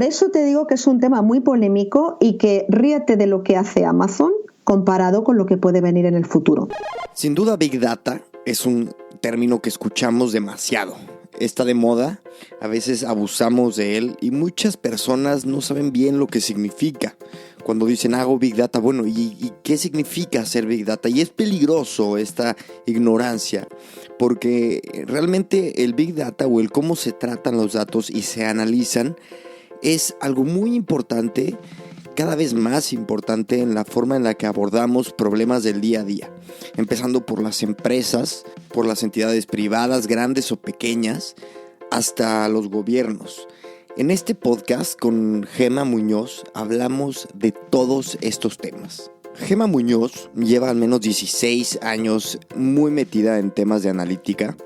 Por eso te digo que es un tema muy polémico y que ríete de lo que hace Amazon comparado con lo que puede venir en el futuro. Sin duda, Big Data es un término que escuchamos demasiado. Está de moda, a veces abusamos de él y muchas personas no saben bien lo que significa. Cuando dicen hago Big Data, bueno, ¿y qué significa hacer Big Data? Y es peligroso esta ignorancia, porque realmente el Big Data o el cómo se tratan los datos y se analizan es algo muy importante, cada vez más importante en la forma en la que abordamos problemas del día a día, empezando por las empresas, por las entidades privadas, grandes o pequeñas, hasta los gobiernos. En este podcast con Gema Muñoz hablamos de todos estos temas. Gema Muñoz lleva al menos 16 años muy metida en temas de analítica,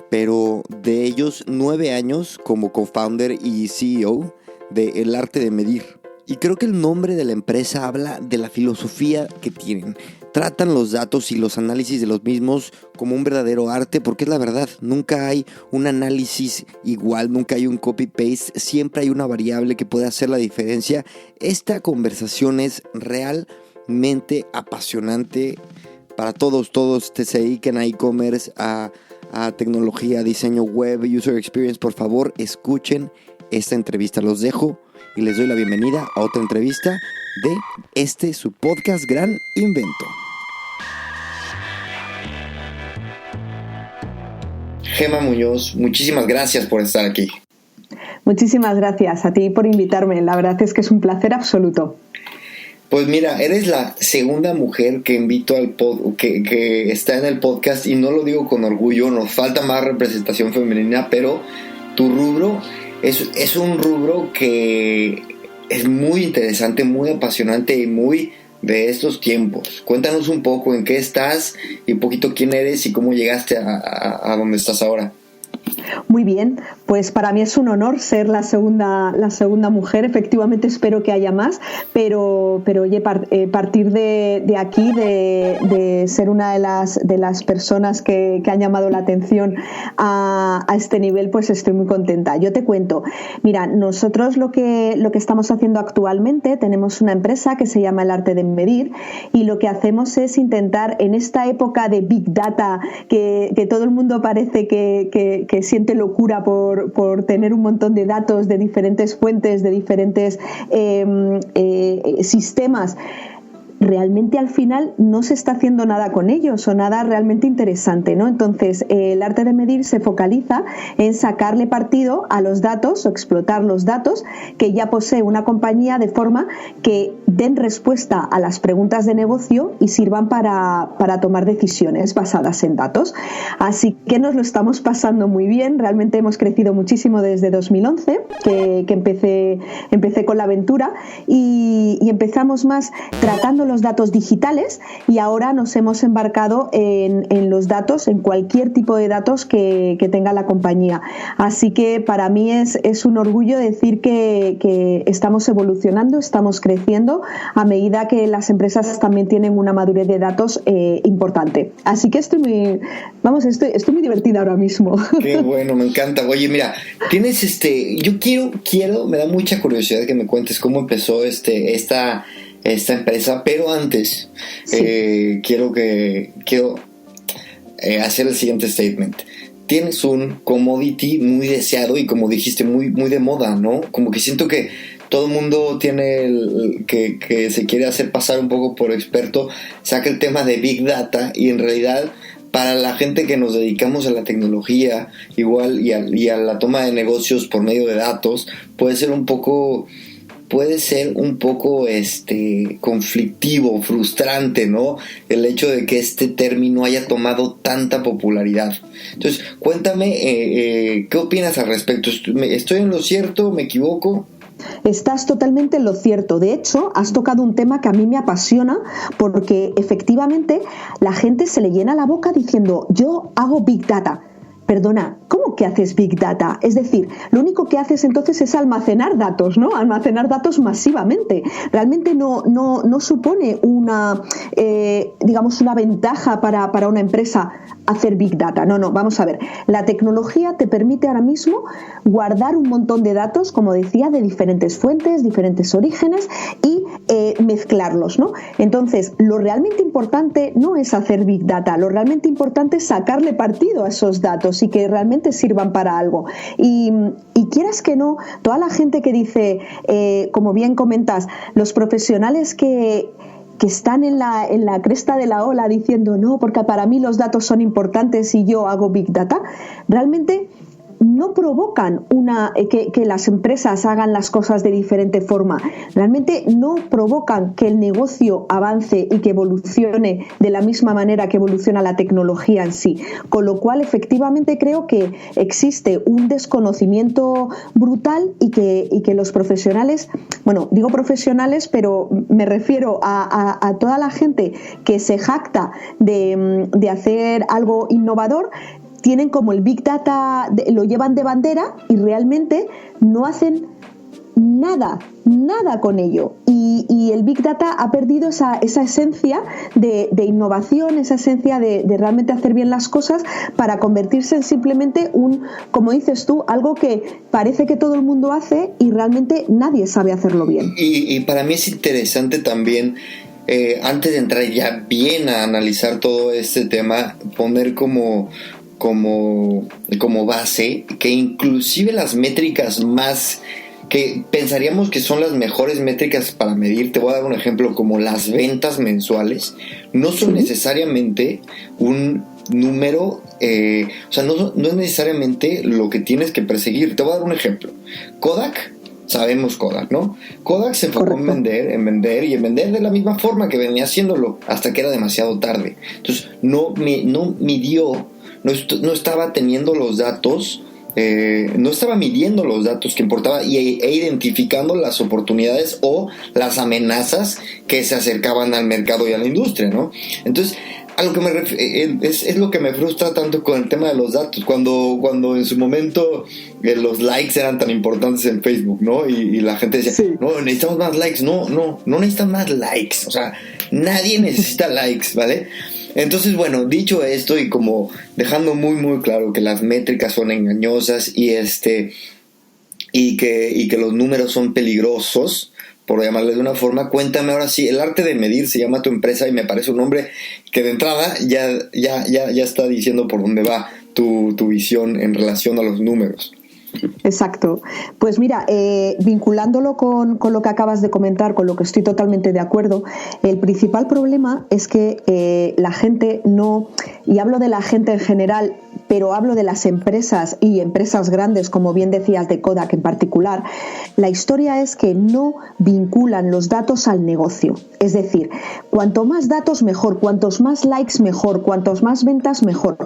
pero de ellos 9 años como co-founder y CEO de El Arte de Medir. Y creo que el nombre de la empresa habla de la filosofía que tienen. Tratan los datos y los análisis de los mismos como un verdadero arte, porque es la verdad, nunca hay un análisis igual, nunca hay un copy-paste, siempre hay una variable que puede hacer la diferencia. Esta conversación es realmente apasionante para todos que se dediquen a e-commerce, a tecnología, diseño web, user experience. Por favor, escuchen esta entrevista. Los dejo y les doy la bienvenida a otra entrevista de su podcast Gran Invento. Gema Muñoz, muchísimas gracias por estar aquí. Muchísimas gracias a ti por invitarme. La verdad es que es un placer absoluto. Pues mira, eres la segunda mujer que invito al que está en el podcast, y no lo digo con orgullo, nos falta más representación femenina, pero tu rubro es un rubro que es muy interesante, muy apasionante y muy de estos tiempos. Cuéntanos un poco en qué estás y un poquito quién eres y cómo llegaste a donde estás ahora. Muy bien, pues para mí es un honor ser la segunda mujer. Efectivamente espero que haya más, pero oye, partir de aquí, de ser una de las personas que han llamado la atención a este nivel, pues estoy muy contenta. Yo te cuento, mira, nosotros lo que estamos haciendo actualmente, tenemos una empresa que se llama El Arte de Medir, y lo que hacemos es intentar, en esta época de Big Data, que todo el mundo parece que siente locura por tener un montón de datos de diferentes fuentes, de diferentes sistemas, realmente al final no se está haciendo nada con ellos o nada realmente interesante, ¿no? Entonces, el Arte de Medir se focaliza en sacarle partido a los datos o explotar los datos que ya posee una compañía, de forma que den respuesta a las preguntas de negocio y sirvan para tomar decisiones basadas en datos. Así que nos lo estamos pasando muy bien. Realmente hemos crecido muchísimo desde 2011, que empecé con la aventura, y empezamos más tratando los datos digitales, y ahora nos hemos embarcado en los datos, en cualquier tipo de datos que tenga la compañía. Así que para mí es un orgullo decir que estamos evolucionando, estamos creciendo a medida que las empresas también tienen una madurez de datos importante. Así que estoy muy divertida ahora mismo. Qué bueno, me encanta. Oye, mira, tienes yo quiero, me da mucha curiosidad que me cuentes cómo empezó esta empresa, pero antes sí. Quiero hacer el siguiente statement. Tienes un commodity muy deseado y, como dijiste, muy, muy de moda, ¿no? Como que siento que todo el mundo tiene que se quiere hacer pasar un poco por experto, saca el tema de Big Data, y en realidad para la gente que nos dedicamos a la tecnología igual y a la toma de negocios por medio de datos, puede ser un poco conflictivo, frustrante, ¿no? El hecho de que este término haya tomado tanta popularidad. Entonces, cuéntame, ¿qué opinas al respecto? ¿Estoy en lo cierto? ¿Me equivoco? Estás totalmente en lo cierto. De hecho, has tocado un tema que a mí me apasiona, porque efectivamente la gente se le llena la boca diciendo: yo hago Big Data. Perdona, ¿cómo que haces Big Data? Es decir, lo único que haces entonces es almacenar datos, ¿no? Almacenar datos masivamente. Realmente no supone una, digamos, una ventaja para una empresa hacer Big Data. No, vamos a ver. La tecnología te permite ahora mismo guardar un montón de datos, como decía, de diferentes fuentes, diferentes orígenes y mezclarlos, ¿no? Entonces, lo realmente importante no es hacer Big Data, lo realmente importante es sacarle partido a esos datos y que realmente sirvan para algo. Y quieras que no, toda la gente que dice, como bien comentas, los profesionales que están en la cresta de la ola diciendo no, porque para mí los datos son importantes y yo hago Big Data, realmente no provocan que las empresas hagan las cosas de diferente forma. Realmente no provocan que el negocio avance y que evolucione de la misma manera que evoluciona la tecnología en sí. Con lo cual, efectivamente, creo que existe un desconocimiento brutal y que los profesionales, bueno, digo profesionales, pero me refiero a toda la gente que se jacta de hacer algo innovador, tienen como el Big Data, lo llevan de bandera y realmente no hacen nada con ello. Y el Big Data ha perdido esa esencia de innovación, esa esencia de realmente hacer bien las cosas para convertirse en simplemente como dices tú, algo que parece que todo el mundo hace y realmente nadie sabe hacerlo bien. Y para mí es interesante también, antes de entrar ya bien a analizar todo este tema, poner como base que inclusive las métricas más que pensaríamos que son las mejores métricas para medir, te voy a dar un ejemplo, como las ventas mensuales, no son necesariamente un número, o sea, no es necesariamente lo que tienes que perseguir. Te voy a dar un ejemplo. Sabemos Kodak, ¿no? Kodak se enfocó en vender de la misma forma que venía haciéndolo hasta que era demasiado tarde. Entonces no midió, no estaba teniendo los datos, no estaba midiendo los datos que importaba e identificando las oportunidades o las amenazas que se acercaban al mercado y a la industria, ¿no? Entonces, a lo que me es lo que me frustra tanto con el tema de los datos, cuando en su momento los likes eran tan importantes en Facebook, ¿no? Y la gente decía, sí, no, necesitamos más likes. No necesitan más likes, o sea, nadie necesita likes, ¿vale? Entonces, bueno, dicho esto y como dejando muy muy claro que las métricas son engañosas y que los números son peligrosos, por llamarle de una forma, cuéntame ahora sí, El Arte de Medir se llama tu empresa y me parece un nombre que de entrada ya está diciendo por dónde va tu visión en relación a los números. Exacto. Pues mira, vinculándolo con lo que acabas de comentar, con lo que estoy totalmente de acuerdo, el principal problema es que la gente no, y hablo de la gente en general, pero hablo de las empresas y empresas grandes, como bien decías de Kodak en particular, la historia es que no vinculan los datos al negocio. Es decir, cuanto más datos mejor, cuantos más likes mejor, cuantos más ventas mejor.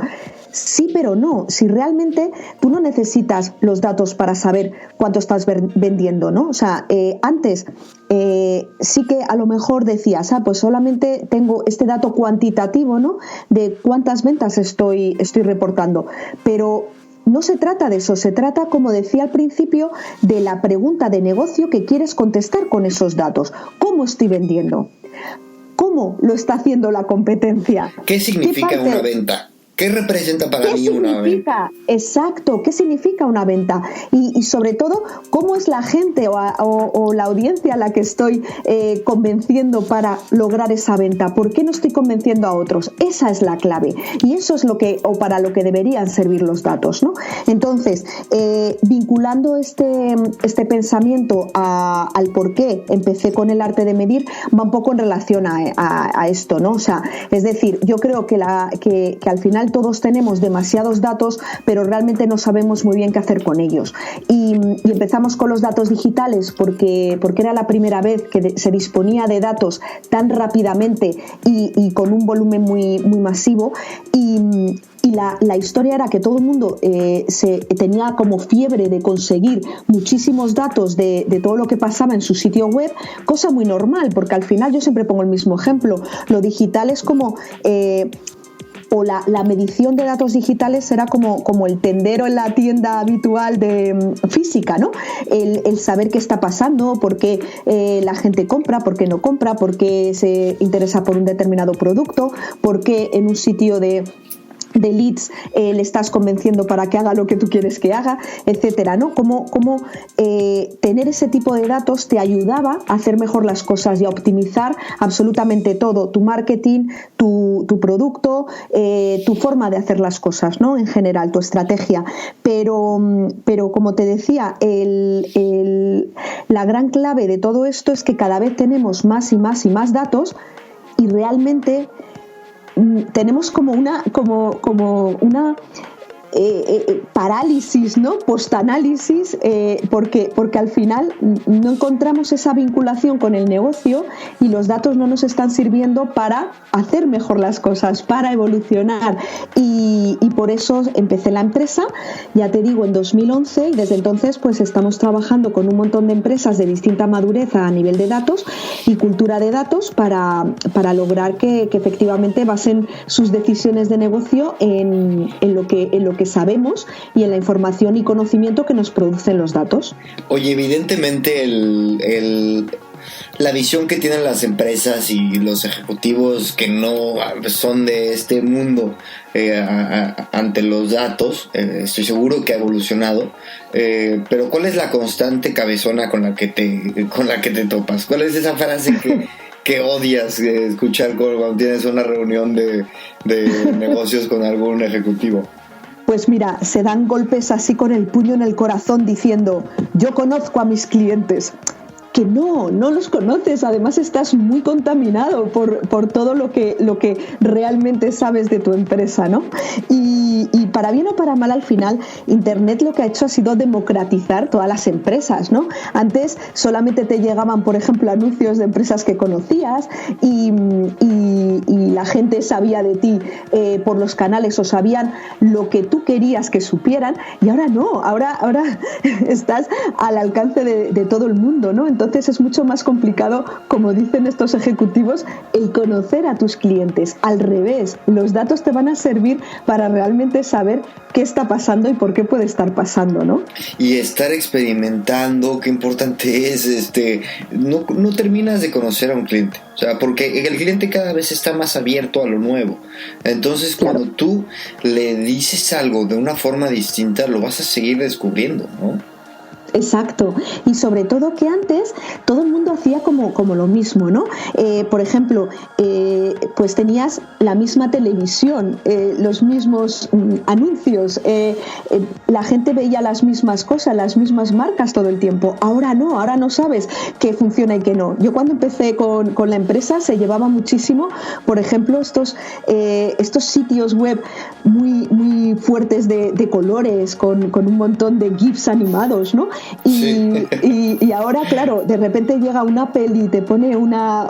Sí, pero no. Si realmente tú no necesitas los datos para saber cuánto estás vendiendo, ¿no? O sea, antes sí que a lo mejor decías, pues solamente tengo este dato cuantitativo, ¿no? De cuántas ventas estoy reportando. Pero no se trata de eso, se trata, como decía al principio, de la pregunta de negocio que quieres contestar con esos datos. ¿Cómo estoy vendiendo? ¿Cómo lo está haciendo la competencia? ¿Qué significa una venta? ¿Qué representa para mí una venta? Exacto, ¿qué significa una venta? Y sobre todo, ¿cómo es la gente o la audiencia a la que estoy convenciendo para lograr esa venta? ¿Por qué no estoy convenciendo a otros? Esa es la clave. Y eso es para lo que deberían servir los datos, ¿no? Entonces, vinculando este pensamiento al por qué empecé con El Arte de Medir, va un poco en relación a esto, ¿no? O sea, es decir, yo creo que al final todos tenemos demasiados datos, pero realmente no sabemos muy bien qué hacer con ellos. Y empezamos con los datos digitales porque era la primera vez que se disponía de datos tan rápidamente y con un volumen muy, muy masivo. Y la historia era que todo el mundo tenía como fiebre de conseguir muchísimos datos de todo lo que pasaba en su sitio web, cosa muy normal, porque al final yo siempre pongo el mismo ejemplo. Lo digital es como o la medición de datos digitales será como el tendero en la tienda habitual de física, ¿no? El saber qué está pasando, por qué la gente compra, por qué no compra, por qué se interesa por un determinado producto, por qué en un sitio de leads le estás convenciendo para que haga lo que tú quieres que haga, etcétera, ¿no? Como tener ese tipo de datos te ayudaba a hacer mejor las cosas y a optimizar absolutamente todo, tu marketing, tu producto, tu forma de hacer las cosas, ¿no? En general, tu estrategia. Pero como te decía, la gran clave de todo esto es que cada vez tenemos más y más y más datos y realmente tenemos como una parálisis, ¿no? Postanálisis, porque al final no encontramos esa vinculación con el negocio y los datos no nos están sirviendo para hacer mejor las cosas, para evolucionar, y por eso empecé la empresa, ya te digo, en 2011, y desde entonces pues estamos trabajando con un montón de empresas de distinta madurez a nivel de datos y cultura de datos para lograr que efectivamente basen sus decisiones de negocio en lo que sabemos y en la información y conocimiento que nos producen los datos. Oye, evidentemente la visión que tienen las empresas y los ejecutivos que no son de este mundo ante los datos, estoy seguro que ha evolucionado, pero ¿cuál es la constante cabezona con la que te topas? ¿Cuál es esa frase que odias escuchar cuando tienes una reunión de negocios con algún ejecutivo? Pues mira, se dan golpes así con el puño en el corazón diciendo: yo conozco a mis clientes. Que no los conoces, además estás muy contaminado por todo lo que realmente sabes de tu empresa, ¿no? Y para bien o para mal, al final Internet lo que ha hecho ha sido democratizar todas las empresas, ¿no? Antes solamente te llegaban, por ejemplo, anuncios de empresas que conocías y la gente sabía de ti por los canales, o sabían lo que tú querías que supieran, y ahora no, ahora estás al alcance de todo el mundo, ¿no? Entonces es mucho más complicado, como dicen estos ejecutivos, el conocer a tus clientes. Al revés, los datos te van a servir para realmente saber qué está pasando y por qué puede estar pasando, ¿no? Y estar experimentando, qué importante es, no terminas de conocer a un cliente, o sea, porque el cliente cada vez está más abierto a lo nuevo. Entonces, claro, cuando tú le dices algo de una forma distinta, lo vas a seguir descubriendo, ¿no? Exacto, y sobre todo que antes todo el mundo hacía como lo mismo, ¿no? Por ejemplo, pues tenías la misma televisión, los mismos anuncios, la gente veía las mismas cosas, las mismas marcas todo el tiempo. Ahora no sabes qué funciona y qué no. Yo cuando empecé con la empresa se llevaba muchísimo, por ejemplo, estos sitios web muy fuertes de colores, con un montón de GIFs animados, ¿no? Y ahora, claro, de repente llega un Apple y te pone una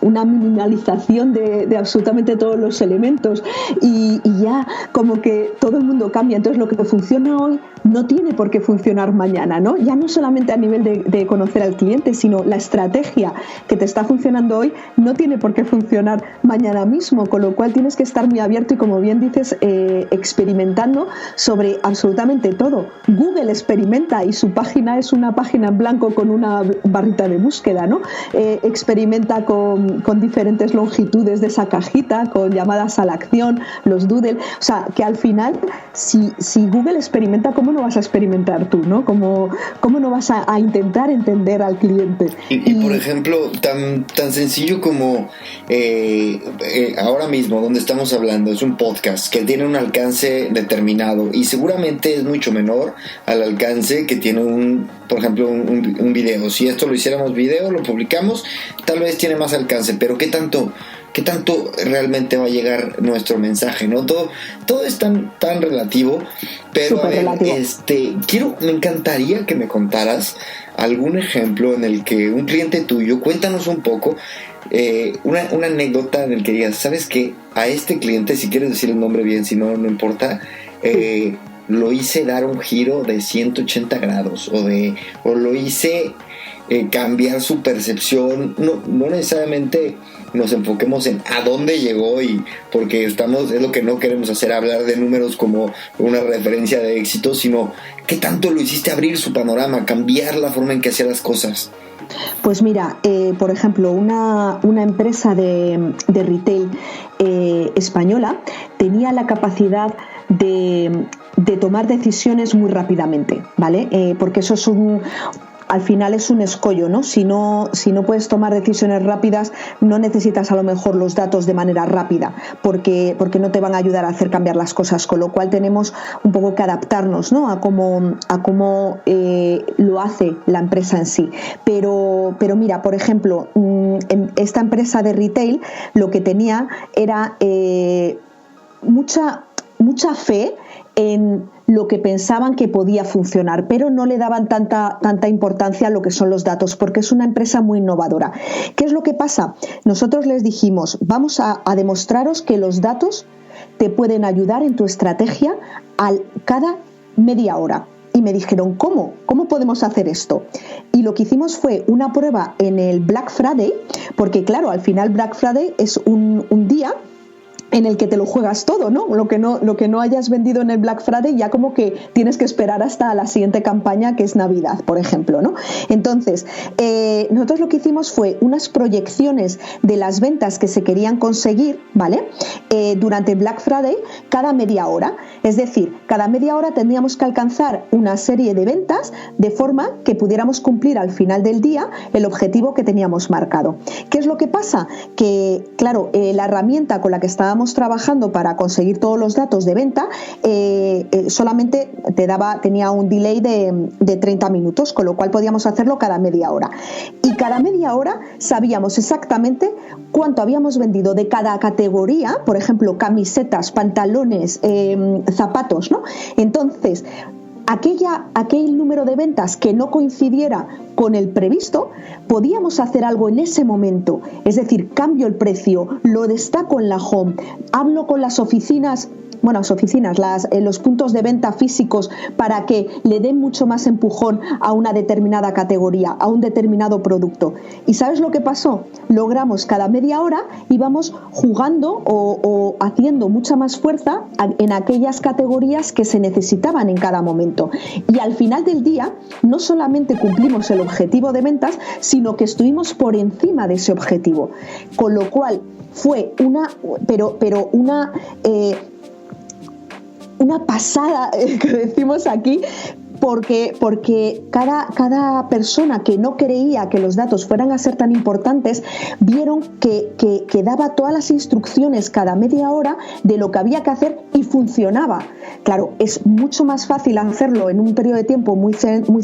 minimalización de absolutamente todos los elementos y ya como que todo el mundo cambia. Entonces lo que funciona hoy no tiene por qué funcionar mañana, ¿no? Ya no solamente a nivel de conocer al cliente, sino la estrategia que te está funcionando hoy no tiene por qué funcionar mañana mismo, con lo cual tienes que estar muy abierto y, como bien dices, experimentando sobre absolutamente todo. Google experimenta y su página es una página en blanco con una barrita de búsqueda, ¿no? Experimenta con diferentes longitudes de esa cajita, con llamadas a la acción, los doodle. O sea, que al final, si Google experimenta, ¿cómo no vas a experimentar tú, ¿no? ¿Cómo no vas a intentar entender al cliente? Y por ejemplo, tan sencillo como ahora mismo, donde estamos hablando, es un podcast que tiene un alcance determinado y seguramente es mucho menor al alcance que tiene por ejemplo, un video. Si esto lo hiciéramos video, lo publicamos, tal vez tiene más alcance, pero ¿qué tanto realmente va a llegar nuestro mensaje, ¿no? Todo es tan relativo, pero me encantaría que me contaras algún ejemplo en el que un cliente tuyo, cuéntanos un poco, una anécdota en el que digas, ¿sabes qué? A este cliente, si quieres decir el nombre bien, si no importa, lo hice dar un giro de 180 grados o lo hice cambiar su percepción. No necesariamente nos enfoquemos en a dónde llegó, y porque es lo que no queremos hacer, hablar de números como una referencia de éxito, sino qué tanto lo hiciste abrir su panorama, cambiar la forma en que hacía las cosas. Pues mira, por ejemplo, una empresa de retail española tenía la capacidad de tomar decisiones muy rápidamente, ¿vale? Porque eso es al final es un escollo, ¿no? Si no puedes tomar decisiones rápidas, no necesitas a lo mejor los datos de manera rápida, porque no te van a ayudar a hacer cambiar las cosas, con lo cual tenemos un poco que adaptarnos, ¿no? a cómo lo hace la empresa en sí. Pero mira, por ejemplo, esta empresa de retail lo que tenía era mucha fe en lo que pensaban que podía funcionar, pero no le daban tanta importancia a lo que son los datos, porque es una empresa muy innovadora. ¿Qué es lo que pasa? Nosotros les dijimos, vamos a demostraros que los datos te pueden ayudar en tu estrategia cada media hora. Y me dijeron, ¿cómo? ¿Cómo podemos hacer esto? Y lo que hicimos fue una prueba en el Black Friday, porque claro, al final Black Friday es un día en el que te lo juegas todo, ¿no? Lo que no hayas vendido en el Black Friday ya como que tienes que esperar hasta la siguiente campaña, que es Navidad, por ejemplo, ¿no? Entonces, nosotros lo que hicimos fue unas proyecciones de las ventas que se querían conseguir, ¿vale? Durante el Black Friday, cada media hora. Es decir, cada media hora tendríamos que alcanzar una serie de ventas de forma que pudiéramos cumplir al final del día el objetivo que teníamos marcado. ¿Qué es lo que pasa? Que, claro, la herramienta con la que estábamos trabajando para conseguir todos los datos de venta solamente tenía un delay de 30 minutos, con lo cual podíamos hacerlo cada media hora. Y cada media hora sabíamos exactamente cuánto habíamos vendido de cada categoría, por ejemplo, camisetas, pantalones, zapatos, ¿no? Entonces, aquel número de ventas que no coincidiera con el previsto, podíamos hacer algo en ese momento. Es decir, cambio el precio, lo destaco en la home, hablo con las oficinas, los puntos de venta físicos para que le den mucho más empujón a una determinada categoría, a un determinado producto. ¿Y sabes lo que pasó? Logramos cada media hora íbamos jugando o haciendo mucha más fuerza en aquellas categorías que se necesitaban en cada momento. Y al final del día, no solamente cumplimos el objetivo de ventas, sino que estuvimos por encima de ese objetivo. Con lo cual fue una pasada, que decimos aquí, porque cada persona que no creía que los datos fueran a ser tan importantes, vieron que daba todas las instrucciones cada media hora de lo que había que hacer y funcionaba. Claro, es mucho más fácil hacerlo en un periodo de tiempo muy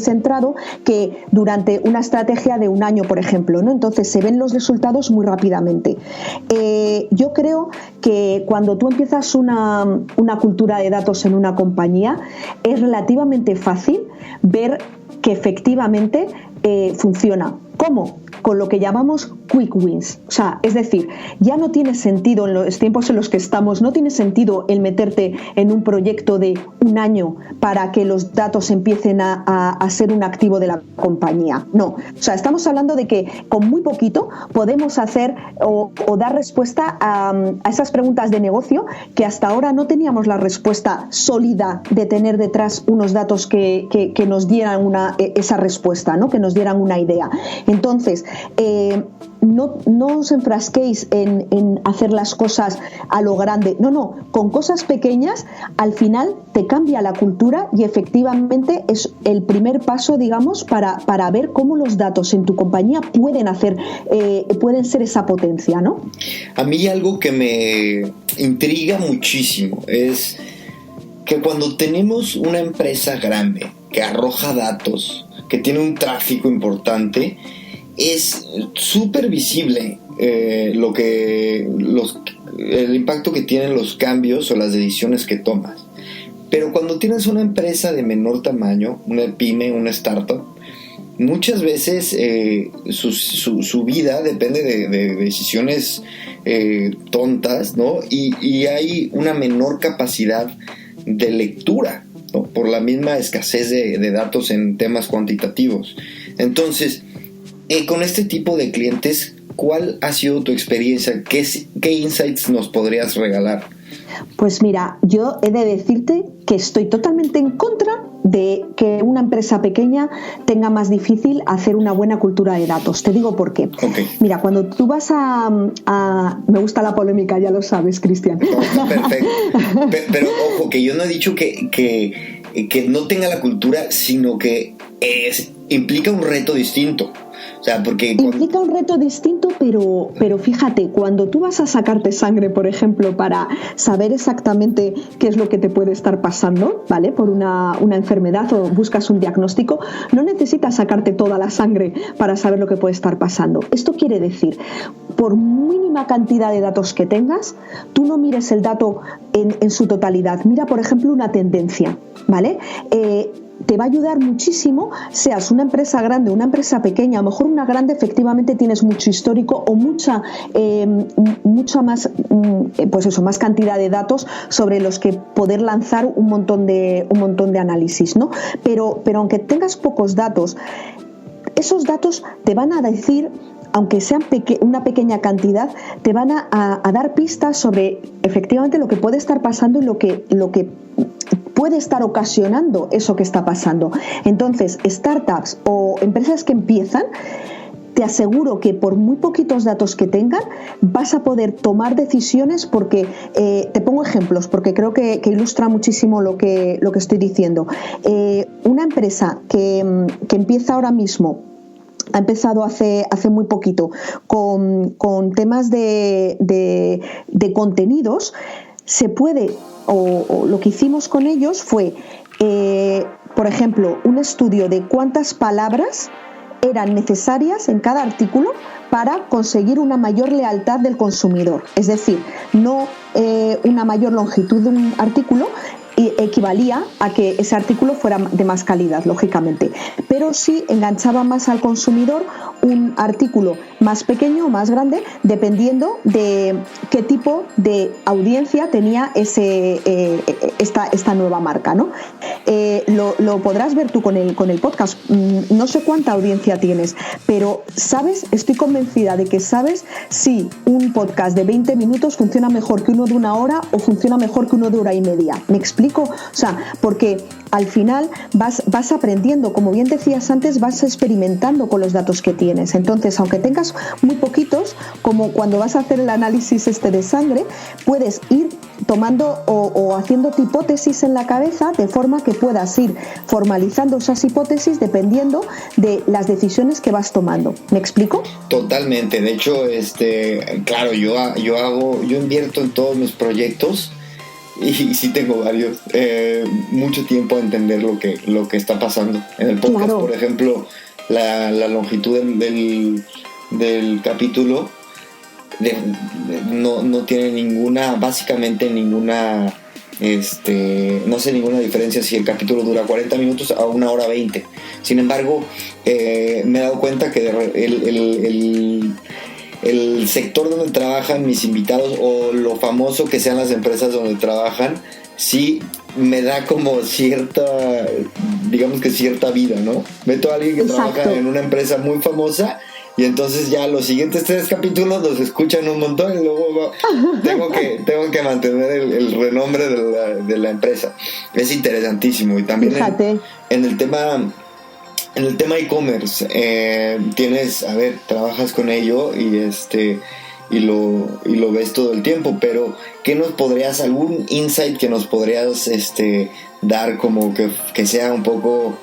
centrado que durante una estrategia de un año, por ejemplo, ¿no? Entonces se ven los resultados muy rápidamente. Yo creo que cuando tú empiezas una cultura de datos en una compañía, es relativamente fácil ver que efectivamente funciona. ¿Cómo? Con lo que llamamos quick wins. O sea, es decir, ya no tiene sentido en los tiempos en los que estamos, no tiene sentido el meterte en un proyecto de un año para que los datos empiecen a ser un activo de la compañía. No. O sea, estamos hablando de que con muy poquito podemos hacer o dar respuesta a esas preguntas de negocio que hasta ahora no teníamos la respuesta sólida de tener detrás unos datos que nos dieran esa respuesta, ¿no? Que nos dieran una idea. Entonces, no os enfrasquéis en hacer las cosas a lo grande. No, con cosas pequeñas al final te cambia la cultura y efectivamente es el primer paso, digamos, para ver cómo los datos en tu compañía pueden ser esa potencia, ¿no? A mí algo que me intriga muchísimo es que cuando tenemos una empresa grande que arroja datos, que tiene un tráfico importante, es súper visible el impacto que tienen los cambios o las decisiones que tomas. Pero cuando tienes una empresa de menor tamaño, una pyme, una startup, muchas veces su vida depende de decisiones tontas, ¿no? Y hay una menor capacidad de lectura, ¿no? Por la misma escasez de datos en temas cuantitativos. Entonces, con este tipo de clientes, ¿cuál ha sido tu experiencia? ¿Qué insights nos podrías regalar? Pues mira, yo he de decirte que estoy totalmente en contra de que una empresa pequeña tenga más difícil hacer una buena cultura de datos. Te digo por qué. Okay. Mira, cuando tú vas me gusta la polémica, ya lo sabes, Cristian. No, perfecto. Pero ojo, que yo no he dicho que no tenga la cultura, sino que implica un reto distinto. O sea, porque implica un reto distinto, pero fíjate, cuando tú vas a sacarte sangre, por ejemplo, para saber exactamente qué es lo que te puede estar pasando, ¿vale? Por una enfermedad o buscas un diagnóstico, no necesitas sacarte toda la sangre para saber lo que puede estar pasando. Esto quiere decir, por mínima cantidad de datos que tengas, tú no mires el dato en su totalidad. Mira, por ejemplo, una tendencia, ¿vale? Te va a ayudar muchísimo, seas una empresa grande o una empresa pequeña. A lo mejor una grande efectivamente tienes mucho histórico o mucha más, pues eso, más cantidad de datos sobre los que poder lanzar un montón de análisis, ¿no? Pero aunque tengas pocos datos, esos datos te van a decir, aunque sean una pequeña cantidad, te van a dar pistas sobre efectivamente lo que puede estar pasando y lo que puede estar ocasionando eso que está pasando. Entonces, startups o empresas que empiezan, te aseguro que por muy poquitos datos que tengan vas a poder tomar decisiones, porque te pongo ejemplos porque creo que ilustra muchísimo lo que estoy diciendo. Una empresa que empieza ahora mismo, ha empezado hace muy poquito con temas de contenidos, se puede, o lo que hicimos con ellos fue, por ejemplo, un estudio de cuántas palabras eran necesarias en cada artículo para conseguir una mayor lealtad del consumidor. Es decir, no una mayor longitud de un artículo equivalía a que ese artículo fuera de más calidad, lógicamente, pero sí enganchaba más al consumidor un artículo más pequeño o más grande, dependiendo de qué tipo de audiencia tenía esta nueva marca, ¿no? Lo podrás ver tú con el podcast. No sé cuánta audiencia tienes, pero sabes, estoy convencida de que sabes si un podcast de 20 minutos funciona mejor que uno de 1 hora o funciona mejor que uno de 1 hora y media. ¿Me explico? O sea, porque al final vas aprendiendo, como bien decías antes, vas experimentando con los datos que tienes. Entonces, aunque tengas muy poquitos, como cuando vas a hacer el análisis de sangre, puedes ir tomando o haciéndote hipótesis en la cabeza, de forma que puedas ir formalizando esas hipótesis dependiendo de las decisiones que vas tomando. ¿Me explico? Totalmente. De hecho, claro, yo invierto en todos mis proyectos. Y sí tengo varios, mucho tiempo a entender lo que está pasando en el podcast. Claro. Por ejemplo, la longitud del capítulo no tiene básicamente ninguna, no sé ninguna diferencia si el capítulo dura 40 minutos a 1 hora 20. Sin embargo, me he dado cuenta que el sector donde trabajan mis invitados, o lo famoso que sean las empresas donde trabajan, sí me da como cierta vida, ¿no? Meto a alguien que Exacto. trabaja en una empresa muy famosa y entonces ya los siguientes 3 capítulos los escuchan un montón y luego tengo que mantener el renombre de la empresa. Es interesantísimo. Y también en el tema e-commerce, trabajas con ello y lo ves todo el tiempo, pero algún insight que nos podrías dar, como que sea un poco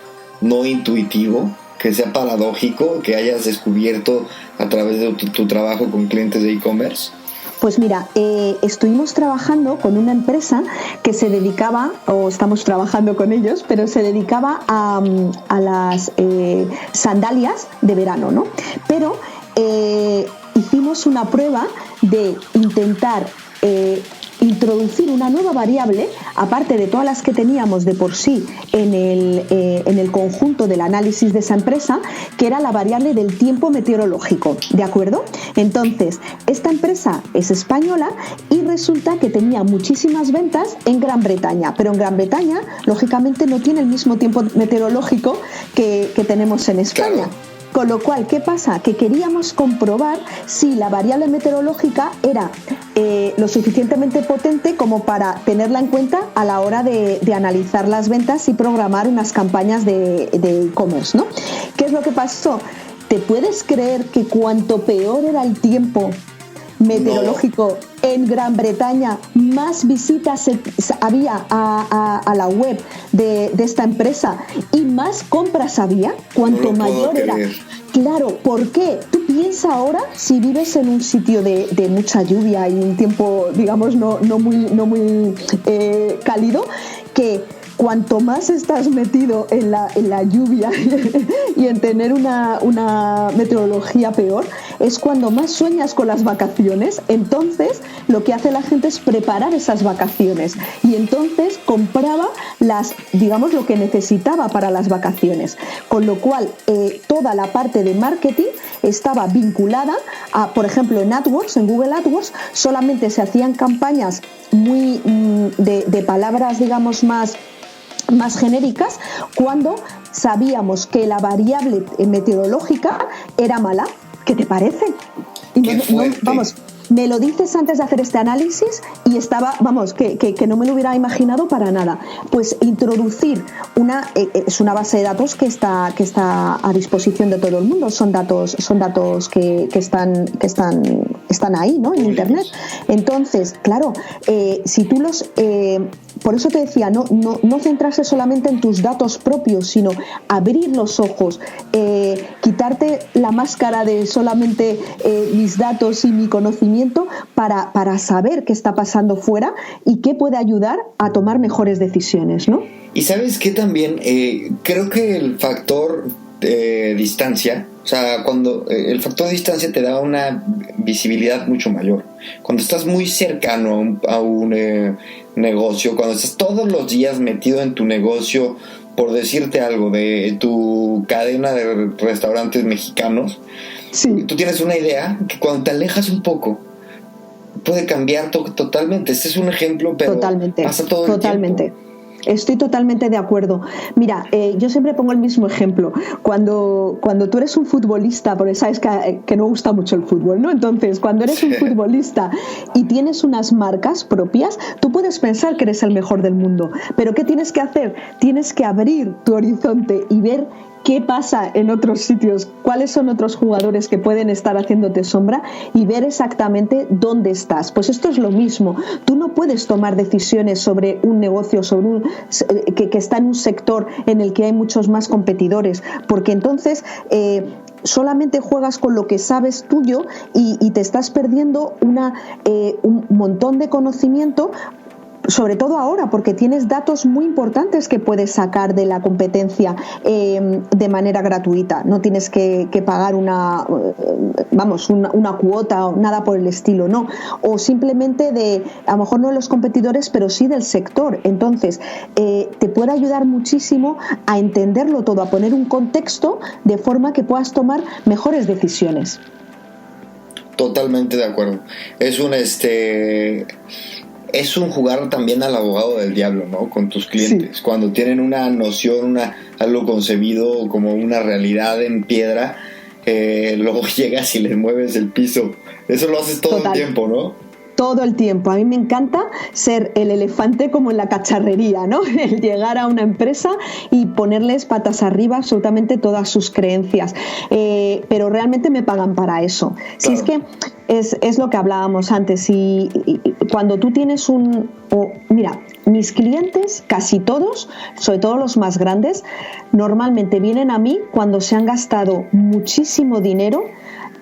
no intuitivo, que sea paradójico, que hayas descubierto a través de tu trabajo con clientes de e-commerce? Pues mira, estuvimos trabajando con una empresa que se dedicaba, o estamos trabajando con ellos, pero se dedicaba a las sandalias de verano, ¿no? Pero hicimos una prueba de intentar introducir una nueva variable, aparte de todas las que teníamos de por sí en el conjunto del análisis de esa empresa, que era la variable del tiempo meteorológico, ¿de acuerdo? Entonces, esta empresa es española y resulta que tenía muchísimas ventas en Gran Bretaña, pero en Gran Bretaña, lógicamente, no tiene el mismo tiempo meteorológico que tenemos en España. Claro. Con lo cual, ¿qué pasa? Que queríamos comprobar si la variable meteorológica era lo suficientemente potente como para tenerla en cuenta a la hora de analizar las ventas y programar unas campañas de e-commerce, ¿no? ¿Qué es lo que pasó? ¿Te puedes creer que cuanto peor era el tiempo meteorológico en Gran Bretaña, más visitas había a la web de esta empresa y más compras había? Cuanto mayor era. Claro, ¿por qué? Tú piensa ahora, si vives en un sitio de mucha lluvia y un tiempo, digamos, no muy cálido, que cuanto más estás metido en la lluvia y en tener una meteorología peor, es cuando más sueñas con las vacaciones. Entonces, lo que hace la gente es preparar esas vacaciones y entonces compraba digamos, lo que necesitaba para las vacaciones. Con lo cual, toda la parte de marketing estaba vinculada a, por ejemplo, en AdWords, en Google AdWords, solamente se hacían campañas muy de palabras, digamos, más genéricas, cuando sabíamos que la variable meteorológica era mala. ¿Qué te parece? Y vamos, me lo dices antes de hacer este análisis y estaba, vamos, que no me lo hubiera imaginado para nada. Pues introducir es una base de datos que está a disposición de todo el mundo. Son datos que están ahí, ¿no? En Internet. Entonces, claro, si tú por eso te decía, no centrarse solamente en tus datos propios, sino abrir los ojos, quitarte la máscara de solamente mis datos y mi conocimiento para saber qué está pasando fuera y qué puede ayudar a tomar mejores decisiones, ¿no? Y sabes que también creo que el factor distancia, o sea, cuando el factor distancia te da una visibilidad mucho mayor. Cuando estás muy cercano a un negocio, cuando estás todos los días metido en tu negocio, por decirte algo, de tu cadena de restaurantes mexicanos, sí, tú tienes una idea que cuando te alejas un poco puede cambiar totalmente. Este es un ejemplo, pero pasa todo el tiempo. Estoy totalmente de acuerdo. Mira, yo siempre pongo el mismo ejemplo. Cuando tú eres un futbolista, porque sabes que no gusta mucho el fútbol, ¿no? Entonces, cuando eres un futbolista y tienes unas marcas propias, tú puedes pensar que eres el mejor del mundo. Pero ¿qué tienes que hacer? Tienes que abrir tu horizonte y ver qué pasa en otros sitios, cuáles son otros jugadores que pueden estar haciéndote sombra y ver exactamente dónde estás. Pues esto es lo mismo. Tú no puedes tomar decisiones sobre un negocio, que está en un sector en el que hay muchos más competidores, porque entonces solamente juegas con lo que sabes tuyo y te estás perdiendo un montón de conocimiento, sobre todo ahora, porque tienes datos muy importantes que puedes sacar de la competencia de manera gratuita. No tienes que pagar una cuota o nada por el estilo, no. O simplemente a lo mejor no de los competidores, pero sí del sector. Entonces, te puede ayudar muchísimo a entenderlo todo, a poner un contexto de forma que puedas tomar mejores decisiones. Totalmente de acuerdo. Es un jugar también al abogado del diablo, ¿no? Con tus clientes. Sí. Cuando tienen una noción, algo concebido como una realidad en piedra, luego llegas y les mueves el piso. Eso lo haces todo el tiempo, ¿no? Todo el tiempo. A mí me encanta ser el elefante como en la cacharrería, ¿no? El llegar a una empresa y ponerles patas arriba absolutamente todas sus creencias. Pero realmente me pagan para eso. Claro. Si es que es lo que hablábamos antes. Y cuando tú tienes mira, mis clientes, casi todos, sobre todo los más grandes, normalmente vienen a mí cuando se han gastado muchísimo dinero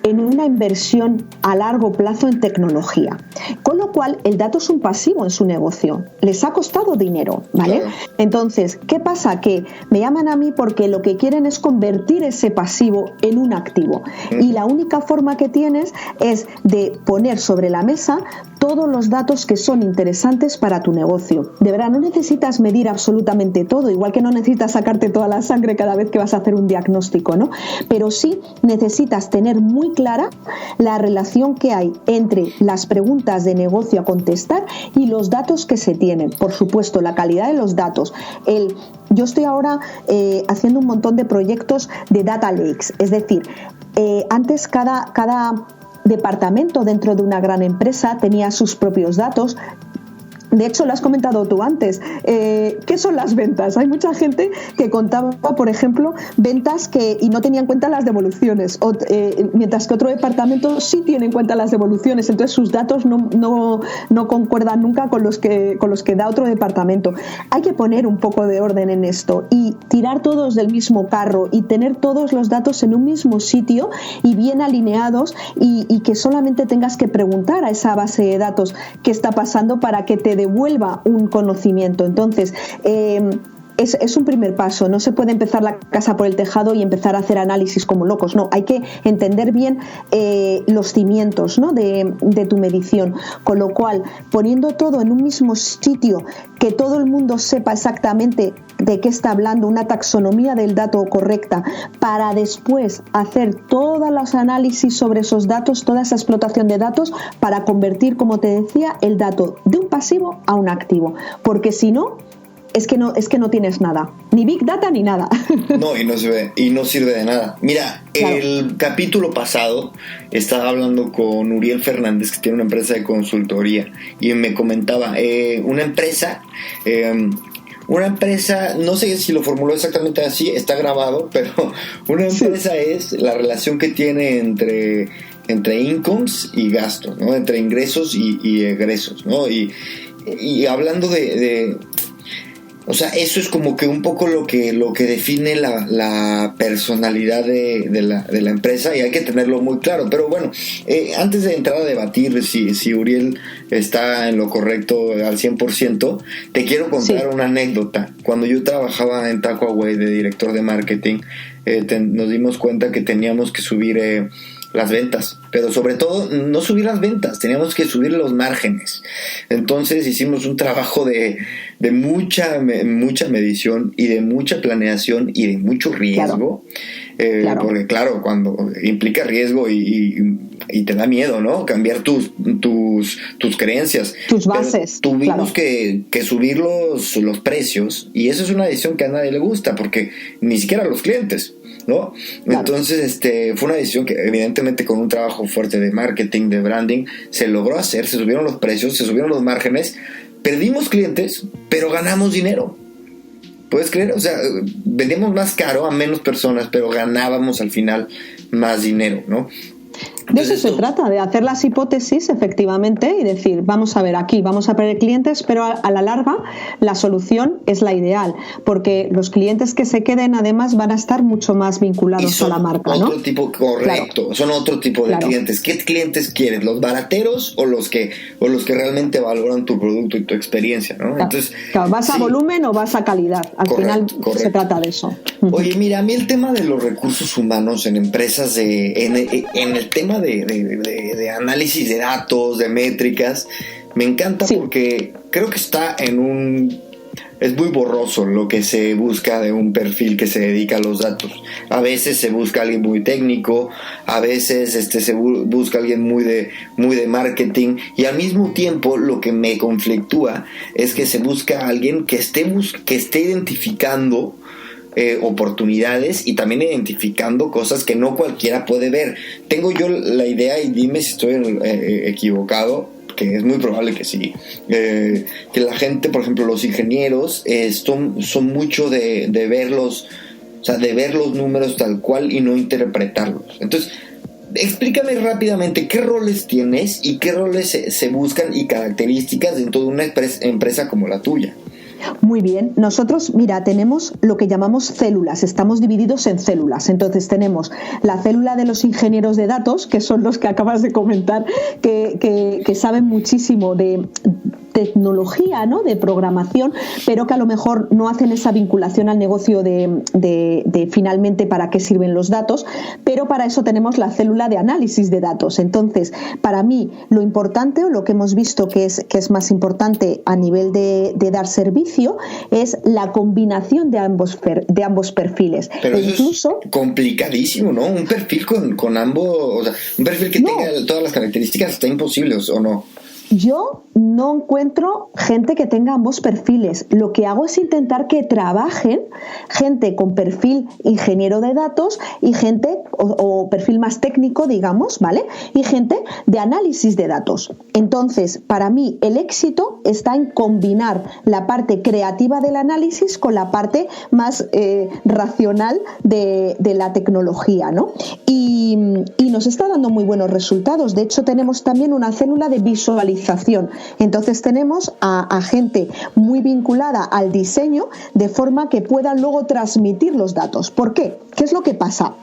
en una inversión a largo plazo en tecnología. Con lo cual, el dato es un pasivo en su negocio. Les ha costado dinero, ¿vale? Claro. Entonces, ¿qué pasa? Que me llaman a mí porque lo que quieren es convertir ese pasivo en un activo. Y la única forma que tienes es de poner sobre la mesa todos los datos que son interesantes para tu negocio. De verdad, no necesitas medir absolutamente todo, igual que no necesitas sacarte toda la sangre cada vez que vas a hacer un diagnóstico, ¿no? Pero sí necesitas tener muy clara la relación que hay entre las preguntas de negocio a contestar y los datos que se tienen. Por supuesto, la calidad de los datos. Yo estoy ahora haciendo un montón de proyectos de data lakes, es decir, antes cada departamento dentro de una gran empresa tenía sus propios datos. De hecho, lo has comentado tú antes. ¿Qué son las ventas? Hay mucha gente que contaba, por ejemplo, ventas y no tenía en cuenta las devoluciones, mientras que otro departamento sí tiene en cuenta las devoluciones. Entonces, sus datos no concuerdan nunca con los que da otro departamento. Hay que poner un poco de orden en esto y tirar todos del mismo carro y tener todos los datos en un mismo sitio y bien alineados y que solamente tengas que preguntar a esa base de datos qué está pasando para que te devuelva un conocimiento. Entonces, es un primer paso. No se puede empezar la casa por el tejado y empezar a hacer análisis como locos. No, hay que entender bien los cimientos, ¿no?, de tu medición. Con lo cual, poniendo todo en un mismo sitio, que todo el mundo sepa exactamente de qué está hablando, una taxonomía del dato correcta, para después hacer todos los análisis sobre esos datos, toda esa explotación de datos, para convertir, como te decía, el dato de un pasivo a un activo. Porque si no, es que no tienes nada, ni Big Data ni nada. No, y no sirve de nada. Mira, claro. El capítulo pasado estaba hablando con Uriel Fernández, que tiene una empresa de consultoría, y me comentaba, una empresa, no sé si lo formuló exactamente así, está grabado, pero una empresa es la relación que tiene entre incomes y gastos, ¿no? Entre ingresos y egresos, ¿no? Y hablando de o sea, eso es como que un poco lo que define la personalidad de la empresa, y hay que tenerlo muy claro. Pero bueno, antes de entrar a debatir si Uriel está en lo correcto al 100%, te quiero contar una anécdota. Cuando yo trabajaba en Taqaway de director de marketing, nos dimos cuenta que teníamos que subir las ventas, pero sobre todo no subir las ventas, teníamos que subir los márgenes. Entonces hicimos un trabajo de mucha medición y de mucha planeación y de mucho riesgo, claro. Porque claro, cuando implica riesgo y te da miedo, ¿no?, cambiar tus creencias, tus bases. Pero tuvimos que subir los precios, y eso es una decisión que a nadie le gusta, porque ni siquiera a los clientes, ¿no? Claro. Entonces fue una decisión que evidentemente con un trabajo fuerte de marketing, de branding, se logró hacer. Se subieron los precios, se subieron los márgenes, perdimos clientes, pero ganamos dinero. ¿Puedes creer? O sea, vendíamos más caro a menos personas, pero ganábamos al final más dinero, ¿no? De eso se trata, de hacer las hipótesis efectivamente y decir, vamos a ver, aquí vamos a perder clientes, pero a la larga la solución es la ideal, porque los clientes que se queden además van a estar mucho más vinculados a la marca, ¿no? Correcto, claro. Son otro tipo de clientes. ¿Qué clientes quieres? ¿Los barateros o los que realmente valoran tu producto y tu experiencia, ¿no? Claro. Entonces, ¿vas a volumen o vas a calidad? Al final se trata de eso. Oye, mira, a mí el tema de los recursos humanos en empresas, en el tema de análisis de datos, de métricas, me encanta, porque creo que está es muy borroso lo que se busca de un perfil que se dedica a los datos. A veces se busca alguien muy técnico, a veces se busca alguien muy de marketing, y al mismo tiempo lo que me conflictúa es que se busca alguien que esté identificando oportunidades y también identificando cosas que no cualquiera puede ver. Tengo yo la idea, y dime si estoy equivocado, que es muy probable que sí, que la gente, por ejemplo los ingenieros, son mucho de verlos, o sea, de ver los números tal cual y no interpretarlos. Entonces, explícame rápidamente qué roles tienes y qué roles se buscan y características dentro de una empresa como la tuya. Muy bien, nosotros, mira, tenemos lo que llamamos células, estamos divididos en células. Entonces tenemos la célula de los ingenieros de datos, que son los que acabas de comentar, que saben muchísimo de tecnología, ¿no?, de programación, pero que a lo mejor no hacen esa vinculación al negocio de finalmente para qué sirven los datos, pero para eso tenemos la célula de análisis de datos. Entonces, para mí, lo importante, o lo que hemos visto que es más importante a nivel de dar servicio, es la combinación de ambos perfiles. Pero eso incluso es complicadísimo, ¿no? Un perfil con ambos, o sea, un perfil que tenga todas las características está imposible, ¿o no? Yo no encuentro gente que tenga ambos perfiles. Lo que hago es intentar que trabajen gente con perfil ingeniero de datos y gente, o perfil más técnico, digamos, ¿vale? Y gente de análisis de datos. Entonces, para mí, el éxito está en combinar la parte creativa del análisis con la parte más racional de la tecnología, ¿no? Y nos está dando muy buenos resultados. De hecho, tenemos también una célula de visualización. Entonces tenemos a gente muy vinculada al diseño de forma que puedan luego transmitir los datos. ¿Por qué? ¿Qué es lo que pasa?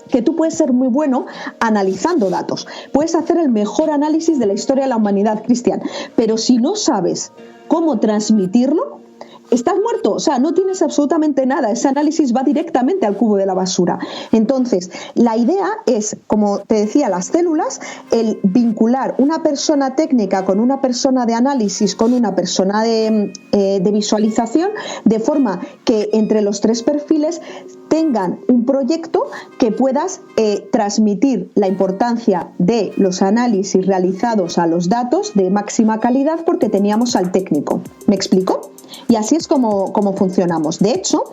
Que tú puedes ser muy bueno analizando datos, puedes hacer el mejor análisis de la historia de la humanidad, Cristian, pero si no sabes cómo transmitirlo, estás muerto, o sea, no tienes absolutamente nada, ese análisis va directamente al cubo de la basura. Entonces, la idea es, como te decía, las células, el vincular una persona técnica con una persona de análisis, con una persona de visualización, de forma que entre los tres perfiles tengan un proyecto que puedas transmitir la importancia de los análisis realizados a los datos de máxima calidad porque teníamos al técnico. ¿Me explico? Y así es como funcionamos. De hecho,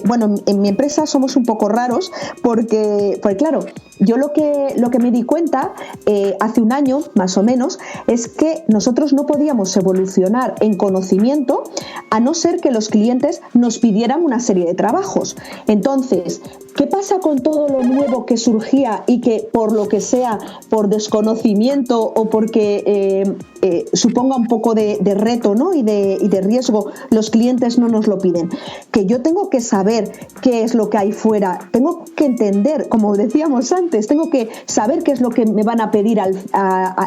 bueno, en mi empresa somos un poco raros porque claro, yo lo que me di cuenta hace un año, más o menos, es que nosotros no podíamos evolucionar en conocimiento a no ser que los clientes nos pidieran una serie de trabajos. Entonces, ¿qué pasa con todo lo nuevo que surgía y que por lo que sea, por desconocimiento o porque suponga un poco de reto, ¿no?, y de riesgo, los clientes no nos lo piden? Que yo tengo que saber qué es lo que hay fuera, tengo que entender, como decíamos antes, tengo que saber qué es lo que me van a pedir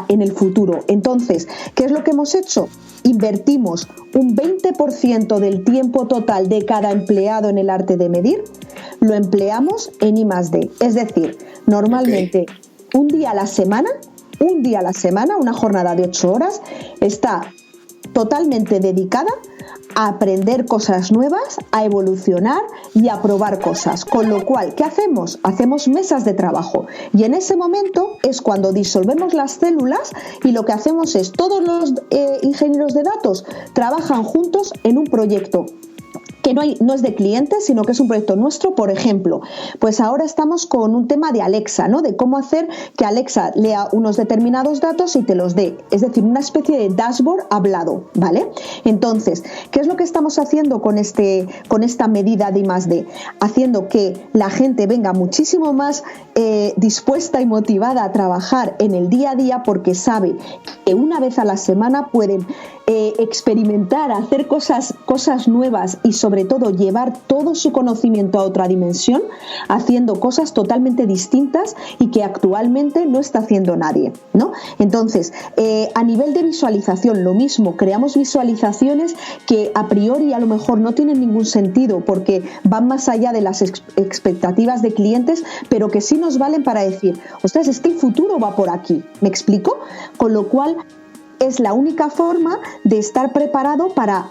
en el futuro. Entonces, ¿qué es lo que hemos hecho? Invertimos un 20% del tiempo total de cada empleado en el arte de medir, lo empleamos en I+D. Es decir, normalmente un día a la semana, una jornada de 8 horas, está totalmente dedicada a aprender cosas nuevas, a evolucionar y a probar cosas. Con lo cual, ¿qué hacemos? Hacemos mesas de trabajo. Y en ese momento es cuando disolvemos las células y lo que hacemos es, todos los ingenieros de datos trabajan juntos en un proyecto que no es de clientes, sino que es un proyecto nuestro. Por ejemplo, pues ahora estamos con un tema de Alexa, ¿no?, de cómo hacer que Alexa lea unos determinados datos y te los dé, es decir, una especie de dashboard hablado, ¿vale? Entonces, ¿qué es lo que estamos haciendo con esta medida de I+D? Haciendo que la gente venga muchísimo más dispuesta y motivada a trabajar en el día a día, porque sabe que una vez a la semana pueden experimentar, hacer cosas nuevas y sobre todo llevar todo su conocimiento a otra dimensión, haciendo cosas totalmente distintas y que actualmente no está haciendo nadie, ¿no? Entonces, a nivel de visualización, lo mismo, creamos visualizaciones que a priori a lo mejor no tienen ningún sentido porque van más allá de las expectativas de clientes, pero que sí nos valen para decir, ostras, es que el futuro va por aquí, ¿me explico? Con lo cual, es la única forma de estar preparado para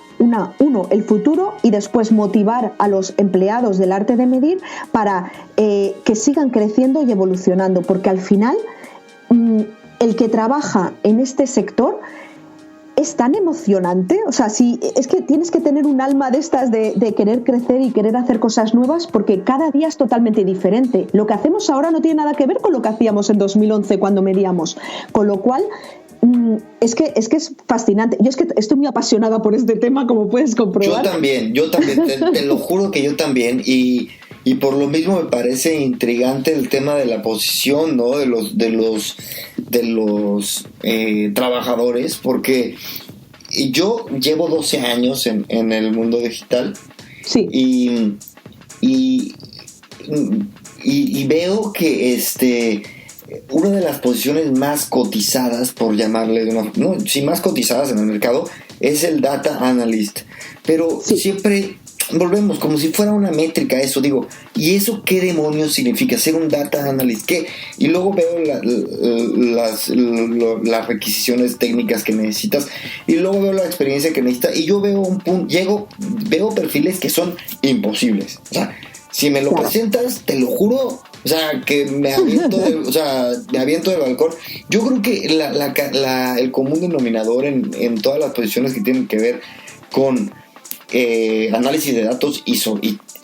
el futuro, y después motivar a los empleados del arte de medir para que sigan creciendo y evolucionando, porque al final el que trabaja en este sector es tan emocionante, o sea, es que tienes que tener un alma de estas de querer crecer y querer hacer cosas nuevas, porque cada día es totalmente diferente. Lo que hacemos ahora no tiene nada que ver con lo que hacíamos en 2011 cuando medíamos, con lo cual es que es fascinante. Yo es que estoy muy apasionada por este tema, como puedes comprobar. Yo también, te lo juro que yo también, y por lo mismo me parece intrigante el tema de la posición, ¿no?, de los trabajadores, porque yo llevo 12 años en el mundo digital. Sí. Y veo que una de las posiciones más cotizadas, por llamarle más cotizadas en el mercado, es el Data Analyst. Pero siempre volvemos como si fuera una métrica eso, digo, ¿y eso qué demonios significa ser un Data Analyst? ¿Qué? Y luego veo las requisiciones técnicas que necesitas, y luego veo la experiencia que necesitas, y yo veo veo perfiles que son imposibles. O sea, si me lo presentas, te lo juro, o sea, que me aviento del balcón. Yo creo que el común denominador en todas las posiciones que tienen que ver con análisis de datos y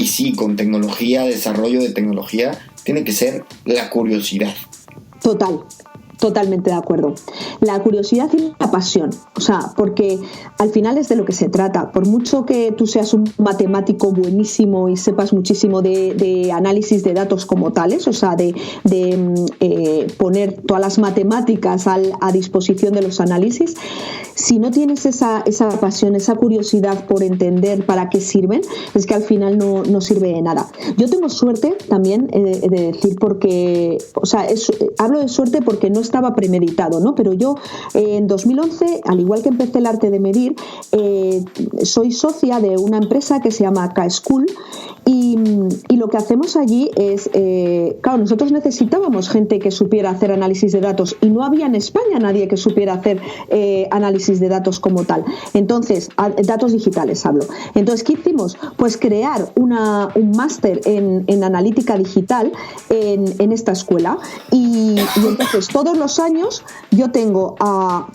sí, con tecnología, desarrollo de tecnología, tiene que ser la curiosidad. Totalmente de acuerdo. La curiosidad y la pasión, o sea, porque al final es de lo que se trata. Por mucho que tú seas un matemático buenísimo y sepas muchísimo de análisis de datos como tales, o sea, de poner todas las matemáticas a disposición de los análisis, si no tienes esa pasión, esa curiosidad por entender para qué sirven, es que al final no sirve de nada. Yo tengo suerte también de decir, porque, o sea, hablo de suerte porque no estaba premeditado, ¿no? Pero yo en 2011, al igual que empecé el arte de medir, soy socia de una empresa que se llama K-School, y lo que hacemos allí es, claro, nosotros necesitábamos gente que supiera hacer análisis de datos, y no había en España nadie que supiera hacer análisis de datos como tal. Entonces, datos digitales hablo. Entonces, ¿qué hicimos? Pues crear un máster en analítica digital en esta escuela, y entonces todos los años yo tengo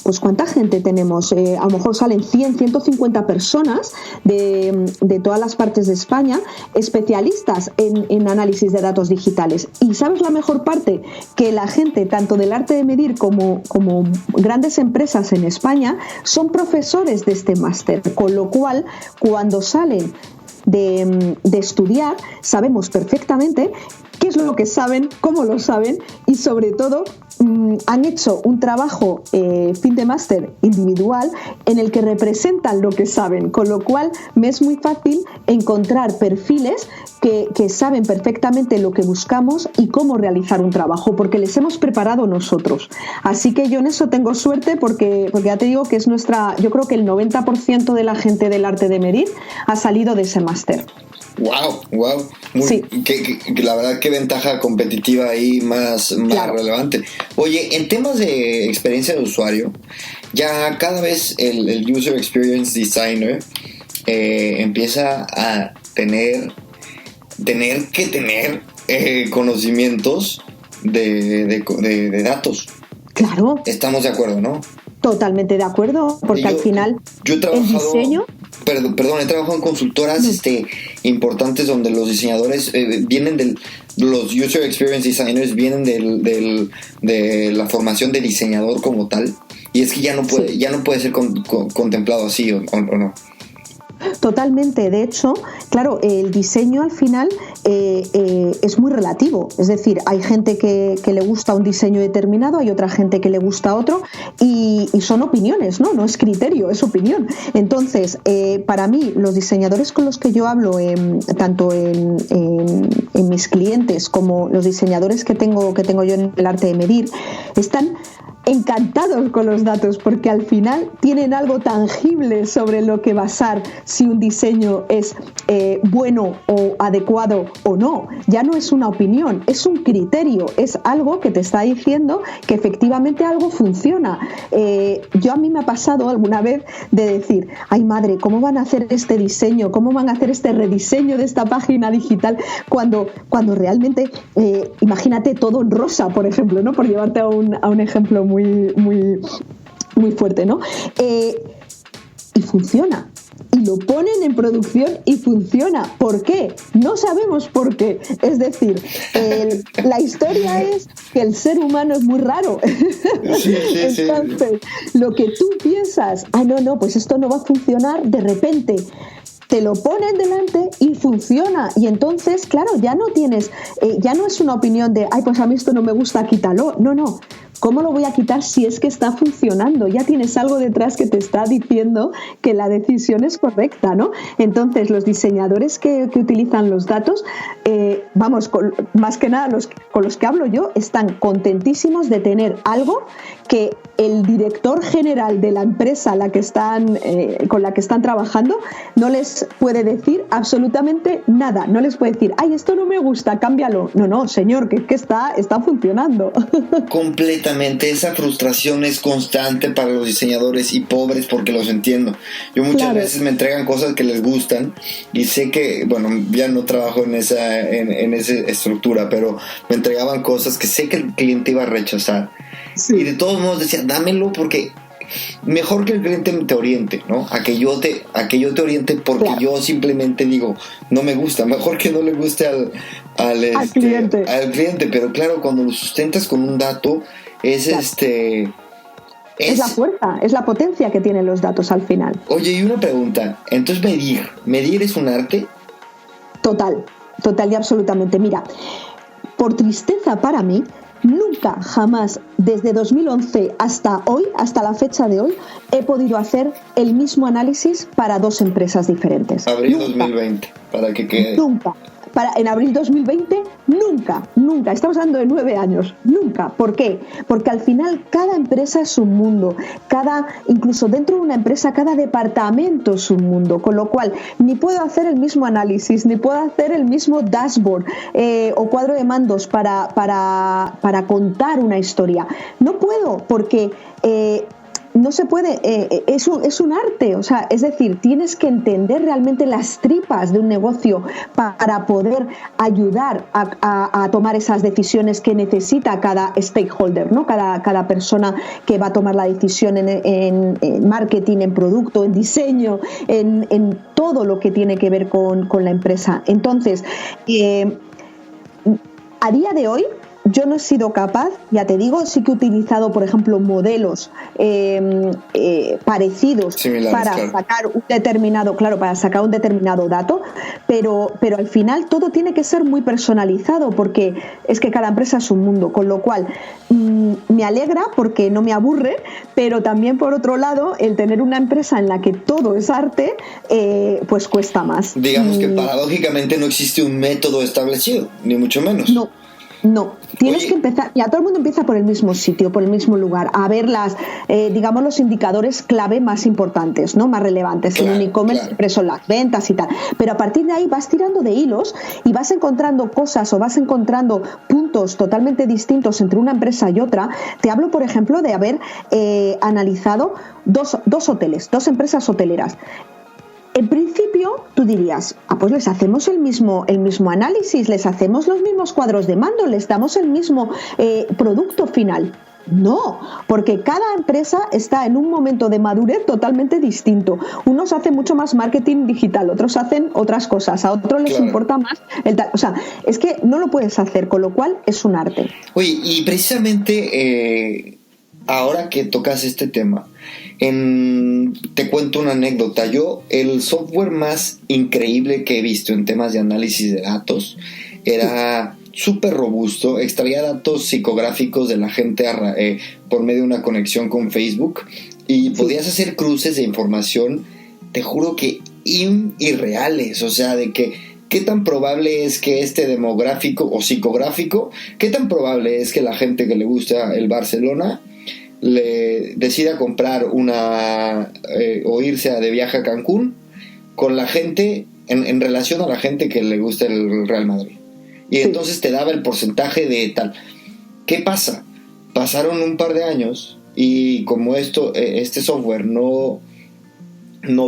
pues ¿cuánta gente tenemos? A lo mejor salen 150 personas de todas las partes de España, especialistas en análisis de datos digitales. Y ¿sabes la mejor parte? Que la gente, tanto del arte de medir como grandes empresas en España, son profesores de este máster, con lo cual cuando salen de estudiar, sabemos perfectamente qué es lo que saben, cómo lo saben, y sobre todo han hecho un trabajo fin de máster individual en el que representan lo que saben, con lo cual me es muy fácil encontrar perfiles que saben perfectamente lo que buscamos y cómo realizar un trabajo, porque les hemos preparado nosotros. Así que yo en eso tengo suerte, porque ya te digo que es yo creo que el 90% de la gente del arte de medir ha salido de ese máster. Wow. Sí. Que la verdad, qué ventaja competitiva ahí más claro. Relevante. Oye, en temas de experiencia de usuario, ya cada vez el User Experience Designer empieza a tener que tener conocimientos de datos. Claro. Estamos de acuerdo, ¿no? Totalmente de acuerdo, porque al final yo he trabajado, el diseño... Perdón, he trabajado en consultoras importantes donde los diseñadores vienen los User Experience Designers vienen de la formación de diseñador como tal, y es que ya no puede ser contemplado así o no. Totalmente. De hecho, claro, el diseño al final es muy relativo. Es decir, hay gente que le gusta un diseño determinado, hay otra gente que le gusta otro, y son opiniones, ¿no? No es criterio, es opinión. Entonces, para mí, los diseñadores con los que yo hablo, tanto en mis clientes como los diseñadores que tengo yo en el arte de medir, están encantados con los datos, porque al final tienen algo tangible sobre lo que basar si un diseño es bueno o adecuado o no. Ya no es una opinión, es un criterio, es algo que te está diciendo que efectivamente algo funciona. A mí me ha pasado alguna vez de decir, ay madre, ¿cómo van a hacer este diseño? ¿Cómo van a hacer este rediseño de esta página digital cuando realmente, imagínate todo en rosa, por ejemplo, ¿no? Por llevarte a un ejemplo muy fuerte, ¿no? Y funciona. Y lo ponen en producción y funciona. ¿Por qué? No sabemos por qué. Es decir, la historia es que el ser humano es muy raro. Sí. Entonces, lo que tú piensas, no, pues esto no va a funcionar, de repente te lo ponen delante y funciona. Y entonces, claro, ya no tienes, ya no es una opinión de, ay, pues a mí esto no me gusta, quítalo. No. ¿Cómo lo voy a quitar si es que está funcionando? Ya tienes algo detrás que te está diciendo que la decisión es correcta, ¿no? Entonces, los diseñadores que utilizan los datos, más que nada con los que hablo yo, están contentísimos de tener algo que el director general de la empresa con la que están trabajando no les puede decir absolutamente nada. No les puede decir, ay, esto no me gusta, cámbialo. No, señor, que está funcionando. Completamente, esa frustración es constante para los diseñadores y pobres, porque los entiendo. Yo muchas veces me entregan cosas que les gustan y sé que, bueno, ya no trabajo en esa estructura, pero me entregaban cosas que sé que el cliente iba a rechazar. Sí. Y de todos modos decía, dámelo, porque mejor que el cliente te oriente, ¿no? A que yo te oriente, porque yo simplemente digo, no me gusta. Mejor que no le guste al cliente. Pero claro, cuando lo sustentas con un dato, es la fuerza, es la potencia que tienen los datos al final. Oye, y una pregunta, entonces ¿medir es un arte? Total y absolutamente. Mira, por tristeza para mí, nunca, jamás, desde 2011 hasta hoy, hasta la fecha de hoy, he podido hacer el mismo análisis para dos empresas diferentes. Abril 2020, para que quede. Nunca. En abril 2020, nunca. Estamos hablando de 9 años. Nunca. ¿Por qué? Porque al final cada empresa es un mundo. Incluso dentro de una empresa, cada departamento es un mundo. Con lo cual, ni puedo hacer el mismo análisis, ni puedo hacer el mismo dashboard o cuadro de mandos para contar una historia. No puedo, porque no se puede, es un arte, o sea, es decir, tienes que entender realmente las tripas de un negocio para poder ayudar a tomar esas decisiones que necesita cada stakeholder, ¿no? Cada persona que va a tomar la decisión en marketing, en producto, en diseño, en todo lo que tiene que ver con la empresa. Entonces, a día de hoy, yo no he sido capaz, ya te digo, sí que he utilizado, por ejemplo, modelos parecidos para sacar un determinado dato, pero al final todo tiene que ser muy personalizado, porque es que cada empresa es un mundo, con lo cual me alegra porque no me aburre, pero también por otro lado, el tener una empresa en la que todo es arte, pues cuesta más. Digamos que paradójicamente no existe un método establecido, ni mucho menos. No, tienes que empezar, ya todo el mundo empieza por el mismo sitio, por el mismo lugar, a ver digamos, los indicadores clave más importantes, ¿no? Más relevantes. En un e-commerce siempre son las ventas y tal. Pero a partir de ahí vas tirando de hilos y vas encontrando cosas o vas encontrando puntos totalmente distintos entre una empresa y otra. Te hablo, por ejemplo, de haber analizado dos hoteles, dos empresas hoteleras. En principio, tú dirías, pues les hacemos el mismo análisis, les hacemos los mismos cuadros de mando, les damos el mismo producto final. No, porque cada empresa está en un momento de madurez totalmente distinto. Unos hacen mucho más marketing digital, otros hacen otras cosas, a otros les importa más o sea, es que no lo puedes hacer, con lo cual es un arte. Oye, y precisamente ahora que tocas este tema, te cuento una anécdota. El software más increíble que he visto en temas de análisis de datos era súper robusto, extraía datos psicográficos de la gente por medio de una conexión con Facebook, y podías hacer cruces de información, te juro que irreales, o sea, de que qué tan probable es que este demográfico o psicográfico, qué tan probable es que la gente que le gusta el Barcelona le decida comprar o irse de viaje a Cancún con la gente en relación a la gente que le gusta el Real Madrid. Y entonces te daba el porcentaje de tal. ¿Qué pasa? Pasaron un par de años y como este software no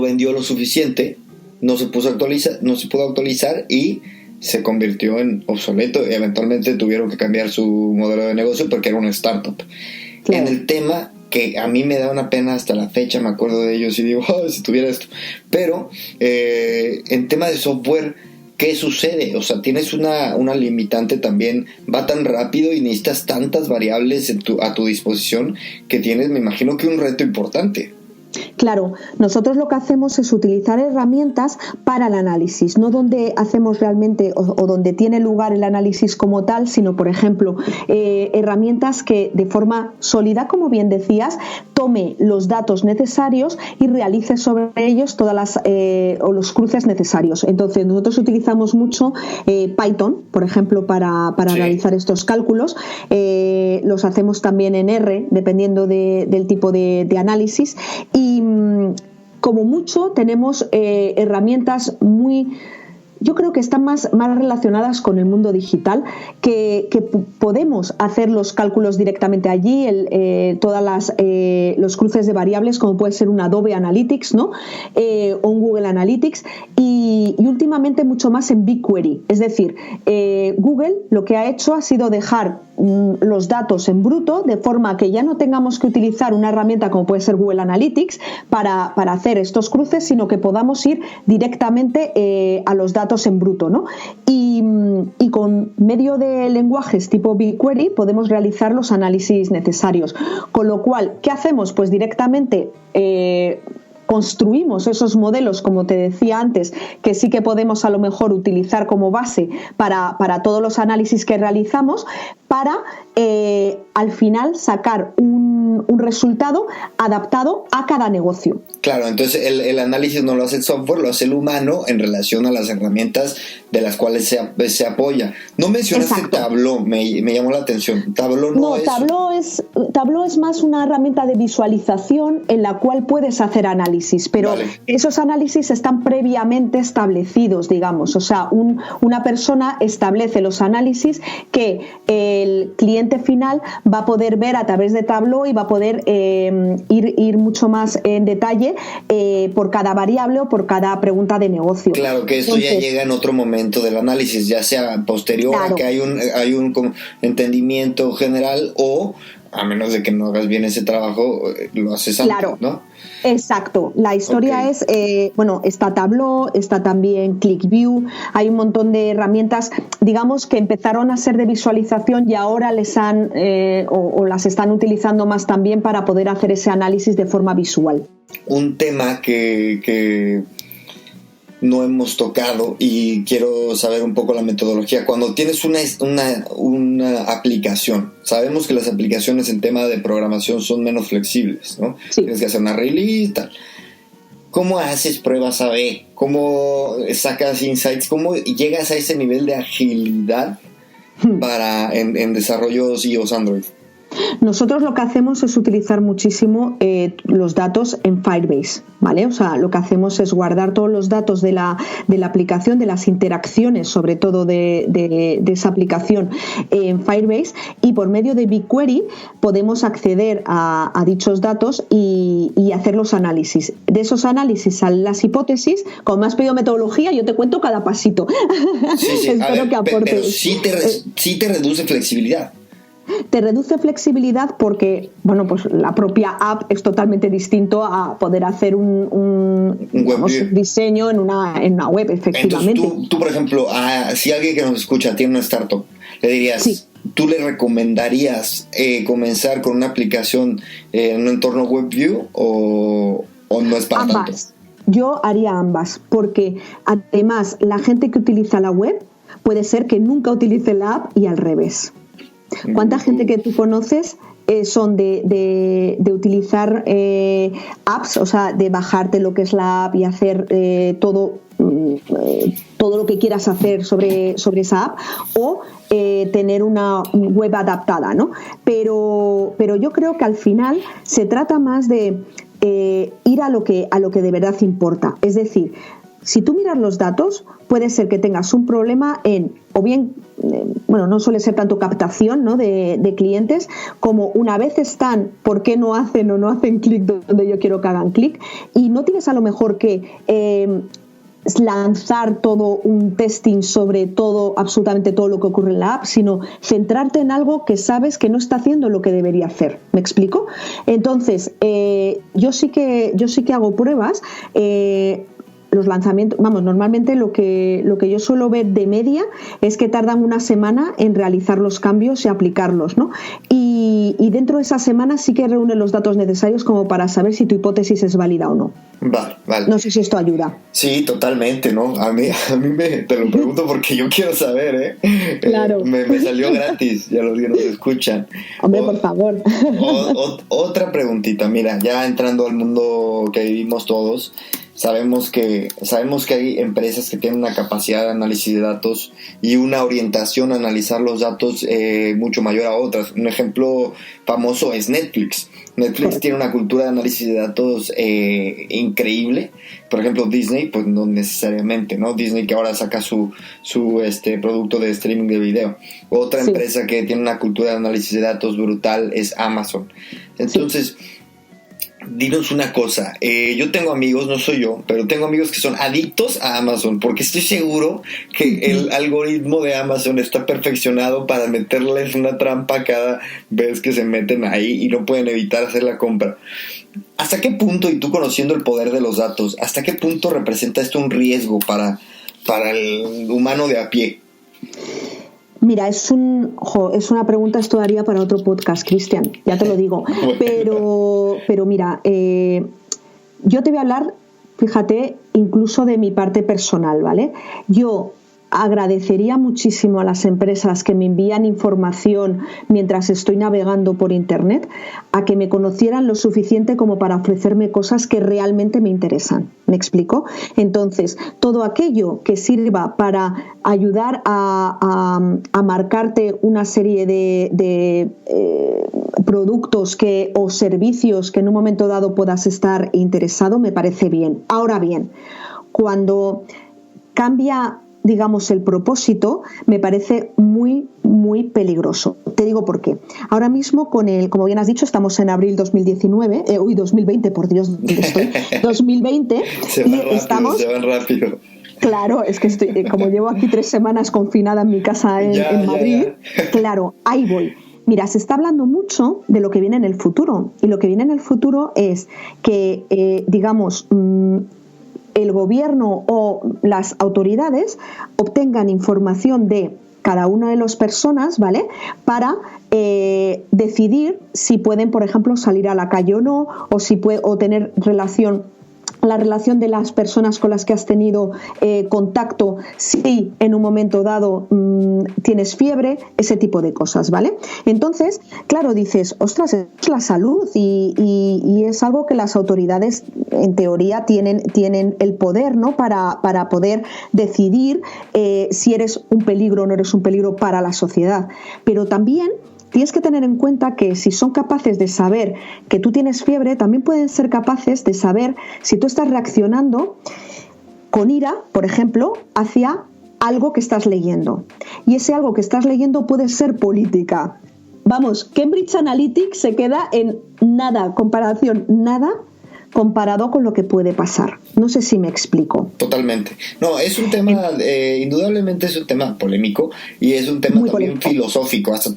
vendió lo suficiente, no se pudo actualizar y se convirtió en obsoleto, y eventualmente tuvieron que cambiar su modelo de negocio porque era una startup. En el tema que a mí me da una pena hasta la fecha, me acuerdo de ellos y digo, si tuviera esto. Pero en tema de software, ¿qué sucede? O sea, tienes una limitante también, va tan rápido y necesitas tantas variables a tu disposición que tienes, me imagino que un reto importante. Claro, nosotros lo que hacemos es utilizar herramientas para el análisis, no donde hacemos realmente o donde tiene lugar el análisis como tal, sino, por ejemplo, herramientas que de forma sólida, como bien decías, tome los datos necesarios y realice sobre ellos todas las o los cruces necesarios. Entonces, nosotros utilizamos mucho Python, por ejemplo, para realizar estos cálculos. Los hacemos también en R, dependiendo del tipo de análisis. Y como mucho tenemos herramientas yo creo que están más relacionadas con el mundo digital, que podemos hacer los cálculos directamente allí, todas los cruces de variables, como puede ser un Adobe Analytics, ¿no? O un Google Analytics, y últimamente mucho más en BigQuery. Es decir, Google lo que ha hecho ha sido dejar los datos en bruto, de forma que ya no tengamos que utilizar una herramienta como puede ser Google Analytics para hacer estos cruces, sino que podamos ir directamente a los datos en bruto, ¿no? Y con medio de lenguajes tipo BigQuery podemos realizar los análisis necesarios. Con lo cual, ¿qué hacemos? Pues directamente construimos esos modelos, como te decía antes, que sí que podemos a lo mejor utilizar como base para todos los análisis que realizamos, para al final sacar un resultado adaptado a cada negocio. Claro, entonces el análisis no lo hace el software, lo hace el humano en relación a las herramientas de las cuales se apoya. No mencionaste Tableau, me llamó la atención. Tableau es más una herramienta de visualización en la cual puedes hacer análisis, pero esos análisis están previamente establecidos, digamos. O sea, una persona establece los análisis que el cliente final va a poder ver a través de Tableau y va a poder ir mucho más en detalle por cada variable o por cada pregunta de negocio. Claro, que eso ya llega en otro momento del análisis, ya sea posterior a que hay un entendimiento general, o a menos de que no hagas bien ese trabajo, lo haces antes, ¿no? Exacto. La historia es, está Tableau, está también ClickView, hay un montón de herramientas, digamos, que empezaron a ser de visualización y ahora les han o las están utilizando más también para poder hacer ese análisis de forma visual. Un tema que no hemos tocado y quiero saber un poco la metodología. Cuando tienes una aplicación, sabemos que las aplicaciones en tema de programación son menos flexibles, ¿no? Sí. Tienes que hacer una release y tal. ¿Cómo haces pruebas A/B? ¿Cómo sacas insights? ¿Cómo llegas a ese nivel de agilidad en desarrollos iOS Android? Nosotros lo que hacemos es utilizar muchísimo los datos en Firebase, ¿vale? O sea, lo que hacemos es guardar todos los datos de la aplicación, de las interacciones, sobre todo de esa aplicación en Firebase, y por medio de BigQuery podemos acceder a dichos datos y hacer los análisis. De esos análisis salen las hipótesis. Como me has pedido metodología, yo te cuento cada pasito. Sí. Espero que aporte. Pero sí te reduce flexibilidad. Te reduce flexibilidad porque, pues la propia app es totalmente distinto a poder hacer un diseño en una web, efectivamente. Entonces tú, por ejemplo, si alguien que nos escucha tiene una startup, le dirías, ¿tú le recomendarías comenzar con una aplicación en un entorno WebView o no es para tanto? Yo haría ambas, porque además la gente que utiliza la web puede ser que nunca utilice la app y al revés. ¿Cuánta gente que tú conoces son de utilizar apps, o sea, de bajarte lo que es la app y hacer todo lo que quieras hacer sobre esa app, o tener una web adaptada, ¿no? Pero yo creo que al final se trata más de ir a lo que de verdad importa. Es decir, si tú miras los datos, puede ser que tengas un problema o bien, no suele ser tanto captación, ¿no?, de clientes, como una vez están, ¿por qué no hacen o no hacen clic donde yo quiero que hagan clic? Y no tienes a lo mejor que lanzar todo un testing sobre absolutamente todo lo que ocurre en la app, sino centrarte en algo que sabes que no está haciendo lo que debería hacer. ¿Me explico? Entonces, yo sí que hago pruebas. los lanzamientos, vamos, normalmente lo que yo suelo ver de media es que tardan una semana en realizar los cambios y aplicarlos, ¿no? Y dentro de esa semana sí que reúnen los datos necesarios como para saber si tu hipótesis es válida o no. Vale. No sé si esto ayuda. Sí, totalmente, ¿no? A mí te lo pregunto porque yo quiero saber, ¿eh? Claro. Me salió gratis, ya los que nos escuchan. Hombre, por favor. Otra preguntita, mira, ya entrando al mundo que vivimos todos, sabemos que hay empresas que tienen una capacidad de análisis de datos y una orientación a analizar los datos mucho mayor a otras. Un ejemplo famoso es Netflix. Netflix tiene una cultura de análisis de datos increíble. Por ejemplo, Disney, pues no necesariamente, ¿no? Disney, que ahora saca su producto de streaming de video. Otra empresa que tiene una cultura de análisis de datos brutal es Amazon. Entonces, dinos una cosa, yo tengo amigos, no soy yo, pero tengo amigos que son adictos a Amazon, porque estoy seguro que el algoritmo de Amazon está perfeccionado para meterles una trampa cada vez que se meten ahí y no pueden evitar hacer la compra. ¿Hasta qué punto, y tú conociendo el poder de los datos, hasta qué punto representa esto un riesgo para el humano de a pie? Mira, es una pregunta, esto daría para otro podcast, Cristian, ya te lo digo. Bueno. Pero mira, yo te voy a hablar, fíjate, incluso de mi parte personal, ¿vale? Yo agradecería muchísimo a las empresas que me envían información mientras estoy navegando por internet, a que me conocieran lo suficiente como para ofrecerme cosas que realmente me interesan. ¿Me explico? Entonces, todo aquello que sirva para ayudar a marcarte una serie de productos o servicios que en un momento dado puedas estar interesado, me parece bien. Ahora bien, cuando cambia, digamos, el propósito, me parece muy, muy peligroso. Te digo por qué. Ahora mismo, como bien has dicho, estamos en abril 2020, por Dios, ¿dónde estoy? 2020. Se van rápido. Claro, es que como llevo aquí 3 semanas confinada en mi casa en Madrid, claro, ahí voy. Mira, se está hablando mucho de lo que viene en el futuro, y lo que viene en el futuro es que, digamos, el gobierno o las autoridades obtengan información de cada una de las personas, ¿vale? Para decidir si pueden, por ejemplo, salir a la calle o no, o tener la relación de las personas con las que has tenido contacto, si en un momento dado tienes fiebre, ese tipo de cosas, ¿vale? Entonces, claro, dices, ostras, es la salud y es algo que las autoridades en teoría tienen el poder, ¿no? Para poder decidir si eres un peligro o no eres un peligro para la sociedad. Pero también tienes que tener en cuenta que si son capaces de saber que tú tienes fiebre, también pueden ser capaces de saber si tú estás reaccionando con ira, por ejemplo, hacia algo que estás leyendo. Y ese algo que estás leyendo puede ser política. Vamos, Cambridge Analytica se queda en nada comparado con lo que puede pasar. No sé si me explico. Totalmente. No, es un tema, indudablemente es un tema polémico, y es un tema muy también polémico, filosófico, hasta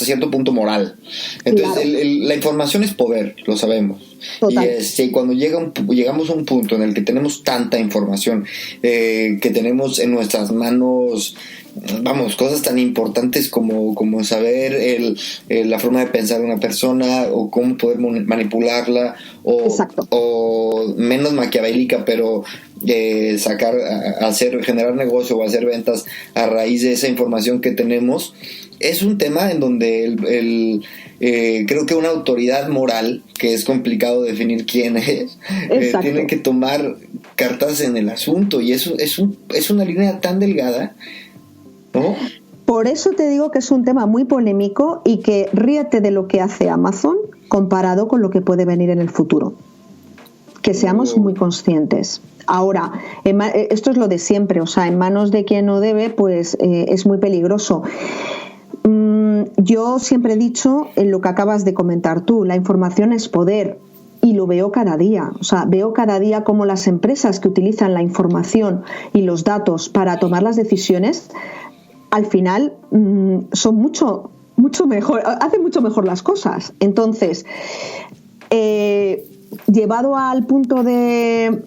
cierto punto moral. Entonces, claro, la información es poder, lo sabemos. Total. Y cuando llegamos a un punto en el que tenemos tanta información, que tenemos en nuestras manos, vamos, cosas tan importantes como saber la forma de pensar de una persona, o cómo poder manipularla, o menos maquiavélica, pero generar negocio o hacer ventas a raíz de esa información que tenemos. Es un tema en donde creo que una autoridad moral, que es complicado definir quién es, tiene que tomar cartas en el asunto, y eso es una línea tan delgada, ¿no? Por eso te digo que es un tema muy polémico, y que ríete de lo que hace Amazon comparado con lo que puede venir en el futuro. Que seamos muy conscientes. Ahora, esto es lo de siempre, o sea, en manos de quien no debe, pues es muy peligroso. Yo siempre he dicho, en lo que acabas de comentar tú, la información es poder, y lo veo cada día. O sea, veo cada día cómo las empresas que utilizan la información y los datos para tomar las decisiones, al final son mucho mejor, hacen mucho mejor las cosas. Entonces, llevado al punto de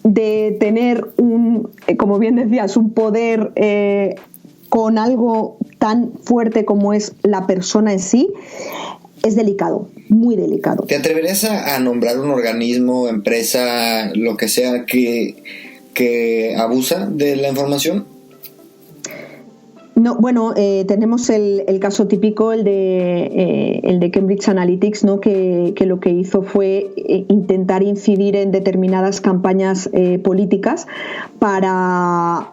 de tener como bien decías, un poder con algo tan fuerte como es la persona en sí, es delicado, muy delicado. ¿Te atreverías a nombrar un organismo, empresa, lo que sea que abusa de la información? No, bueno, tenemos el caso típico, el de Cambridge Analytics, ¿no? Que lo que hizo fue intentar incidir en determinadas campañas políticas para...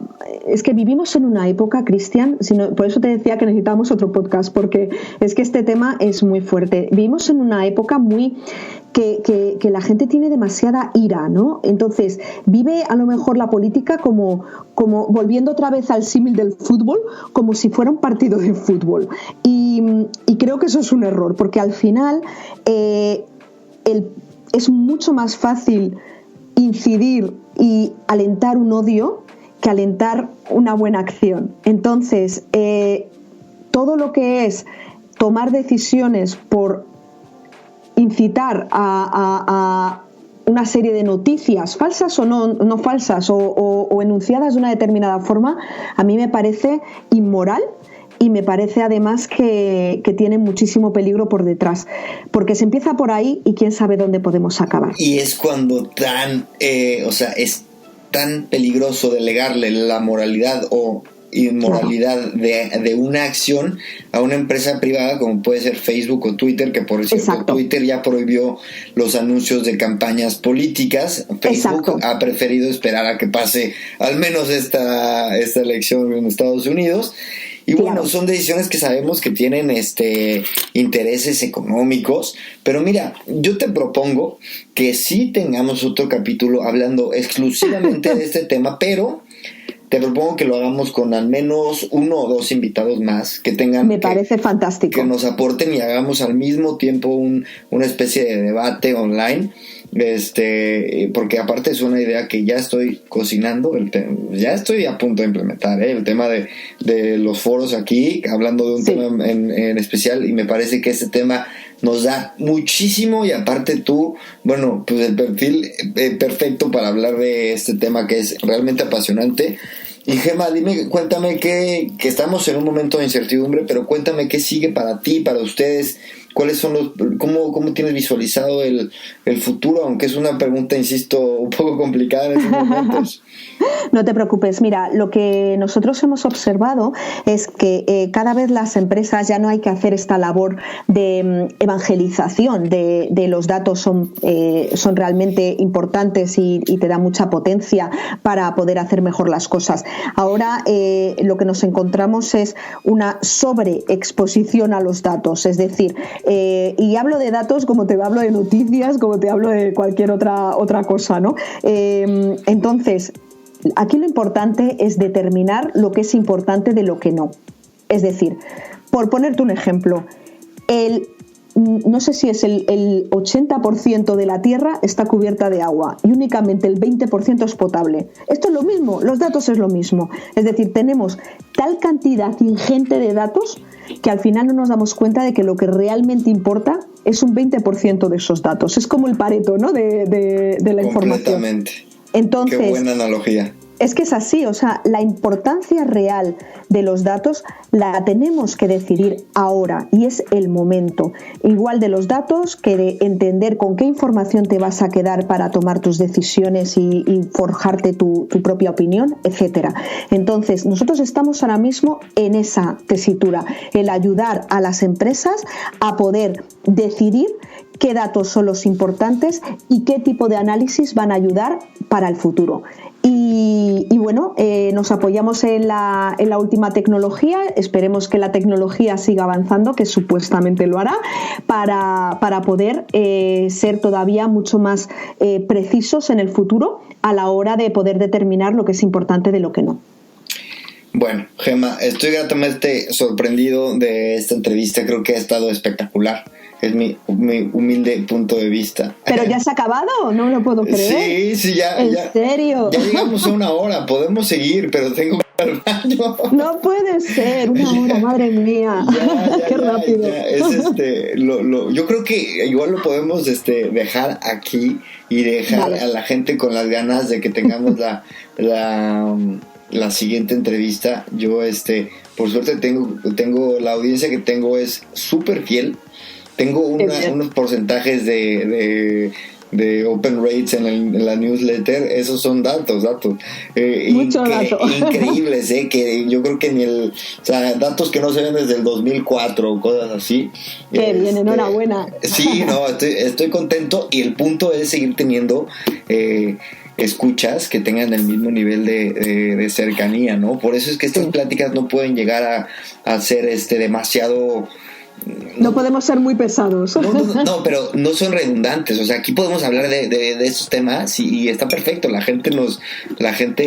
Es que vivimos en una época, Cristian, por eso te decía que necesitamos otro podcast, porque es que este tema es muy fuerte. Vivimos en una época muy... Que la gente tiene demasiada ira, ¿no? Entonces, vive a lo mejor la política como volviendo otra vez al símil del fútbol, como si fuera un partido de fútbol. Y creo que eso es un error, porque al final es mucho más fácil incidir y alentar un odio que alentar una buena acción. Entonces, todo lo que es tomar decisiones por incitar a una serie de noticias falsas o no falsas o enunciadas de una determinada forma, a mí me parece inmoral y me parece además que tiene muchísimo peligro por detrás, porque se empieza por ahí y quién sabe dónde podemos acabar. Y es cuando es tan peligroso delegarle la moralidad o inmoralidad de una acción a una empresa privada como puede ser Facebook o Twitter, que por cierto Exacto. Twitter ya prohibió los anuncios de campañas políticas. Facebook Exacto. ha preferido esperar a que pase al menos esta elección en Estados Unidos. Y bueno, Claro. son decisiones que sabemos que tienen intereses económicos, pero mira, yo te propongo que sí tengamos otro capítulo hablando exclusivamente de este tema, pero te propongo que lo hagamos con al menos 1 o 2 invitados más que tengan... Me parece fantástico. Que nos aporten y hagamos al mismo tiempo una especie de debate online. Porque aparte es una idea que ya estoy cocinando, ya estoy a punto de implementar, el tema de los foros aquí, hablando de un tema en especial, y me parece que este tema nos da muchísimo, y aparte tú, bueno, pues el perfil perfecto para hablar de este tema que es realmente apasionante. Y Gemma, cuéntame que estamos en un momento de incertidumbre, pero cuéntame qué sigue para ti, para ustedes. ¿Cuáles son cómo tienes visualizado el futuro? Aunque es una pregunta, insisto, un poco complicada en estos momentos. No te preocupes, mira, lo que nosotros hemos observado es que cada vez las empresas ya no hay que hacer esta labor de evangelización de los datos, son realmente importantes y te da mucha potencia para poder hacer mejor las cosas. Ahora lo que nos encontramos es una sobreexposición a los datos, es decir, y hablo de datos como te hablo de noticias, como te hablo de cualquier otra cosa, ¿no? Entonces, aquí lo importante es determinar lo que es importante de lo que no. Es decir, por ponerte un ejemplo, no sé si es el 80% de la Tierra está cubierta de agua y únicamente el 20% es potable. Esto es lo mismo, los datos es lo mismo. Es decir, tenemos tal cantidad ingente de datos que al final no nos damos cuenta de que lo que realmente importa es un 20% de esos datos. Es como el Pareto, ¿no? de la información. Completamente. Entonces, qué buena analogía. Es que es así, o sea, la importancia real de los datos la tenemos que decidir ahora y es el momento. Igual de los datos que de entender con qué información te vas a quedar para tomar tus decisiones y forjarte tu propia opinión, etcétera. Entonces, nosotros estamos ahora mismo en esa tesitura, el ayudar a las empresas a poder decidir qué datos son los importantes y qué tipo de análisis van a ayudar para el futuro. Y bueno, nos apoyamos en la última tecnología, esperemos que la tecnología siga avanzando, que supuestamente lo hará, para poder ser todavía mucho más precisos en el futuro a la hora de poder determinar lo que es importante de lo que no. Bueno, Gemma, estoy gratamente sorprendido de esta entrevista, creo que ha estado espectacular. Es mi humilde punto de vista. ¿Pero ya se ha acabado? No lo puedo creer. Sí, ya. ¿En serio? Ya llegamos a 1 hora, podemos seguir, pero tengo al baño. No puede ser, una hora, madre mía. Qué rápido. Es yo creo que igual lo podemos dejar aquí y dejar a la gente con las ganas de que tengamos la siguiente entrevista. Yo por suerte tengo la audiencia que tengo es súper fiel. Tengo unos porcentajes de open rates en la newsletter. Esos son datos mucho dato. increíbles, que yo creo que datos que no se ven desde el 2004 o cosas así. Qué bien, enhorabuena. Sí, no, estoy contento, y el punto es seguir teniendo escuchas que tengan el mismo nivel de cercanía, ¿no? Por eso es que estas pláticas no pueden llegar a ser demasiado... No podemos ser muy pesados. No, pero no son redundantes. O sea, aquí podemos hablar de estos temas y está perfecto. La gente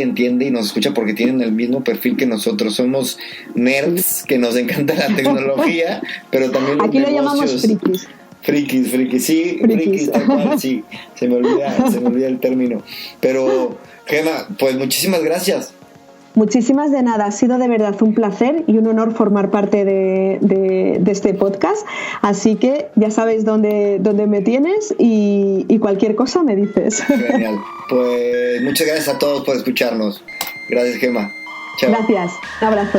entiende y nos escucha porque tienen el mismo perfil que nosotros. Somos nerds que nos encanta la tecnología, pero también los aquí lo negocios. Llamamos frikis. Frikis, sí, frikis, tal cual, sí. Se me olvida el término. Pero, Gemma, pues muchísimas gracias. Muchísimas de nada, ha sido de verdad un placer y un honor formar parte de este podcast, así que ya sabéis dónde me tienes y cualquier cosa me dices. Genial, pues muchas gracias a todos por escucharnos. Gracias, Gemma. Chao. Gracias, un abrazo.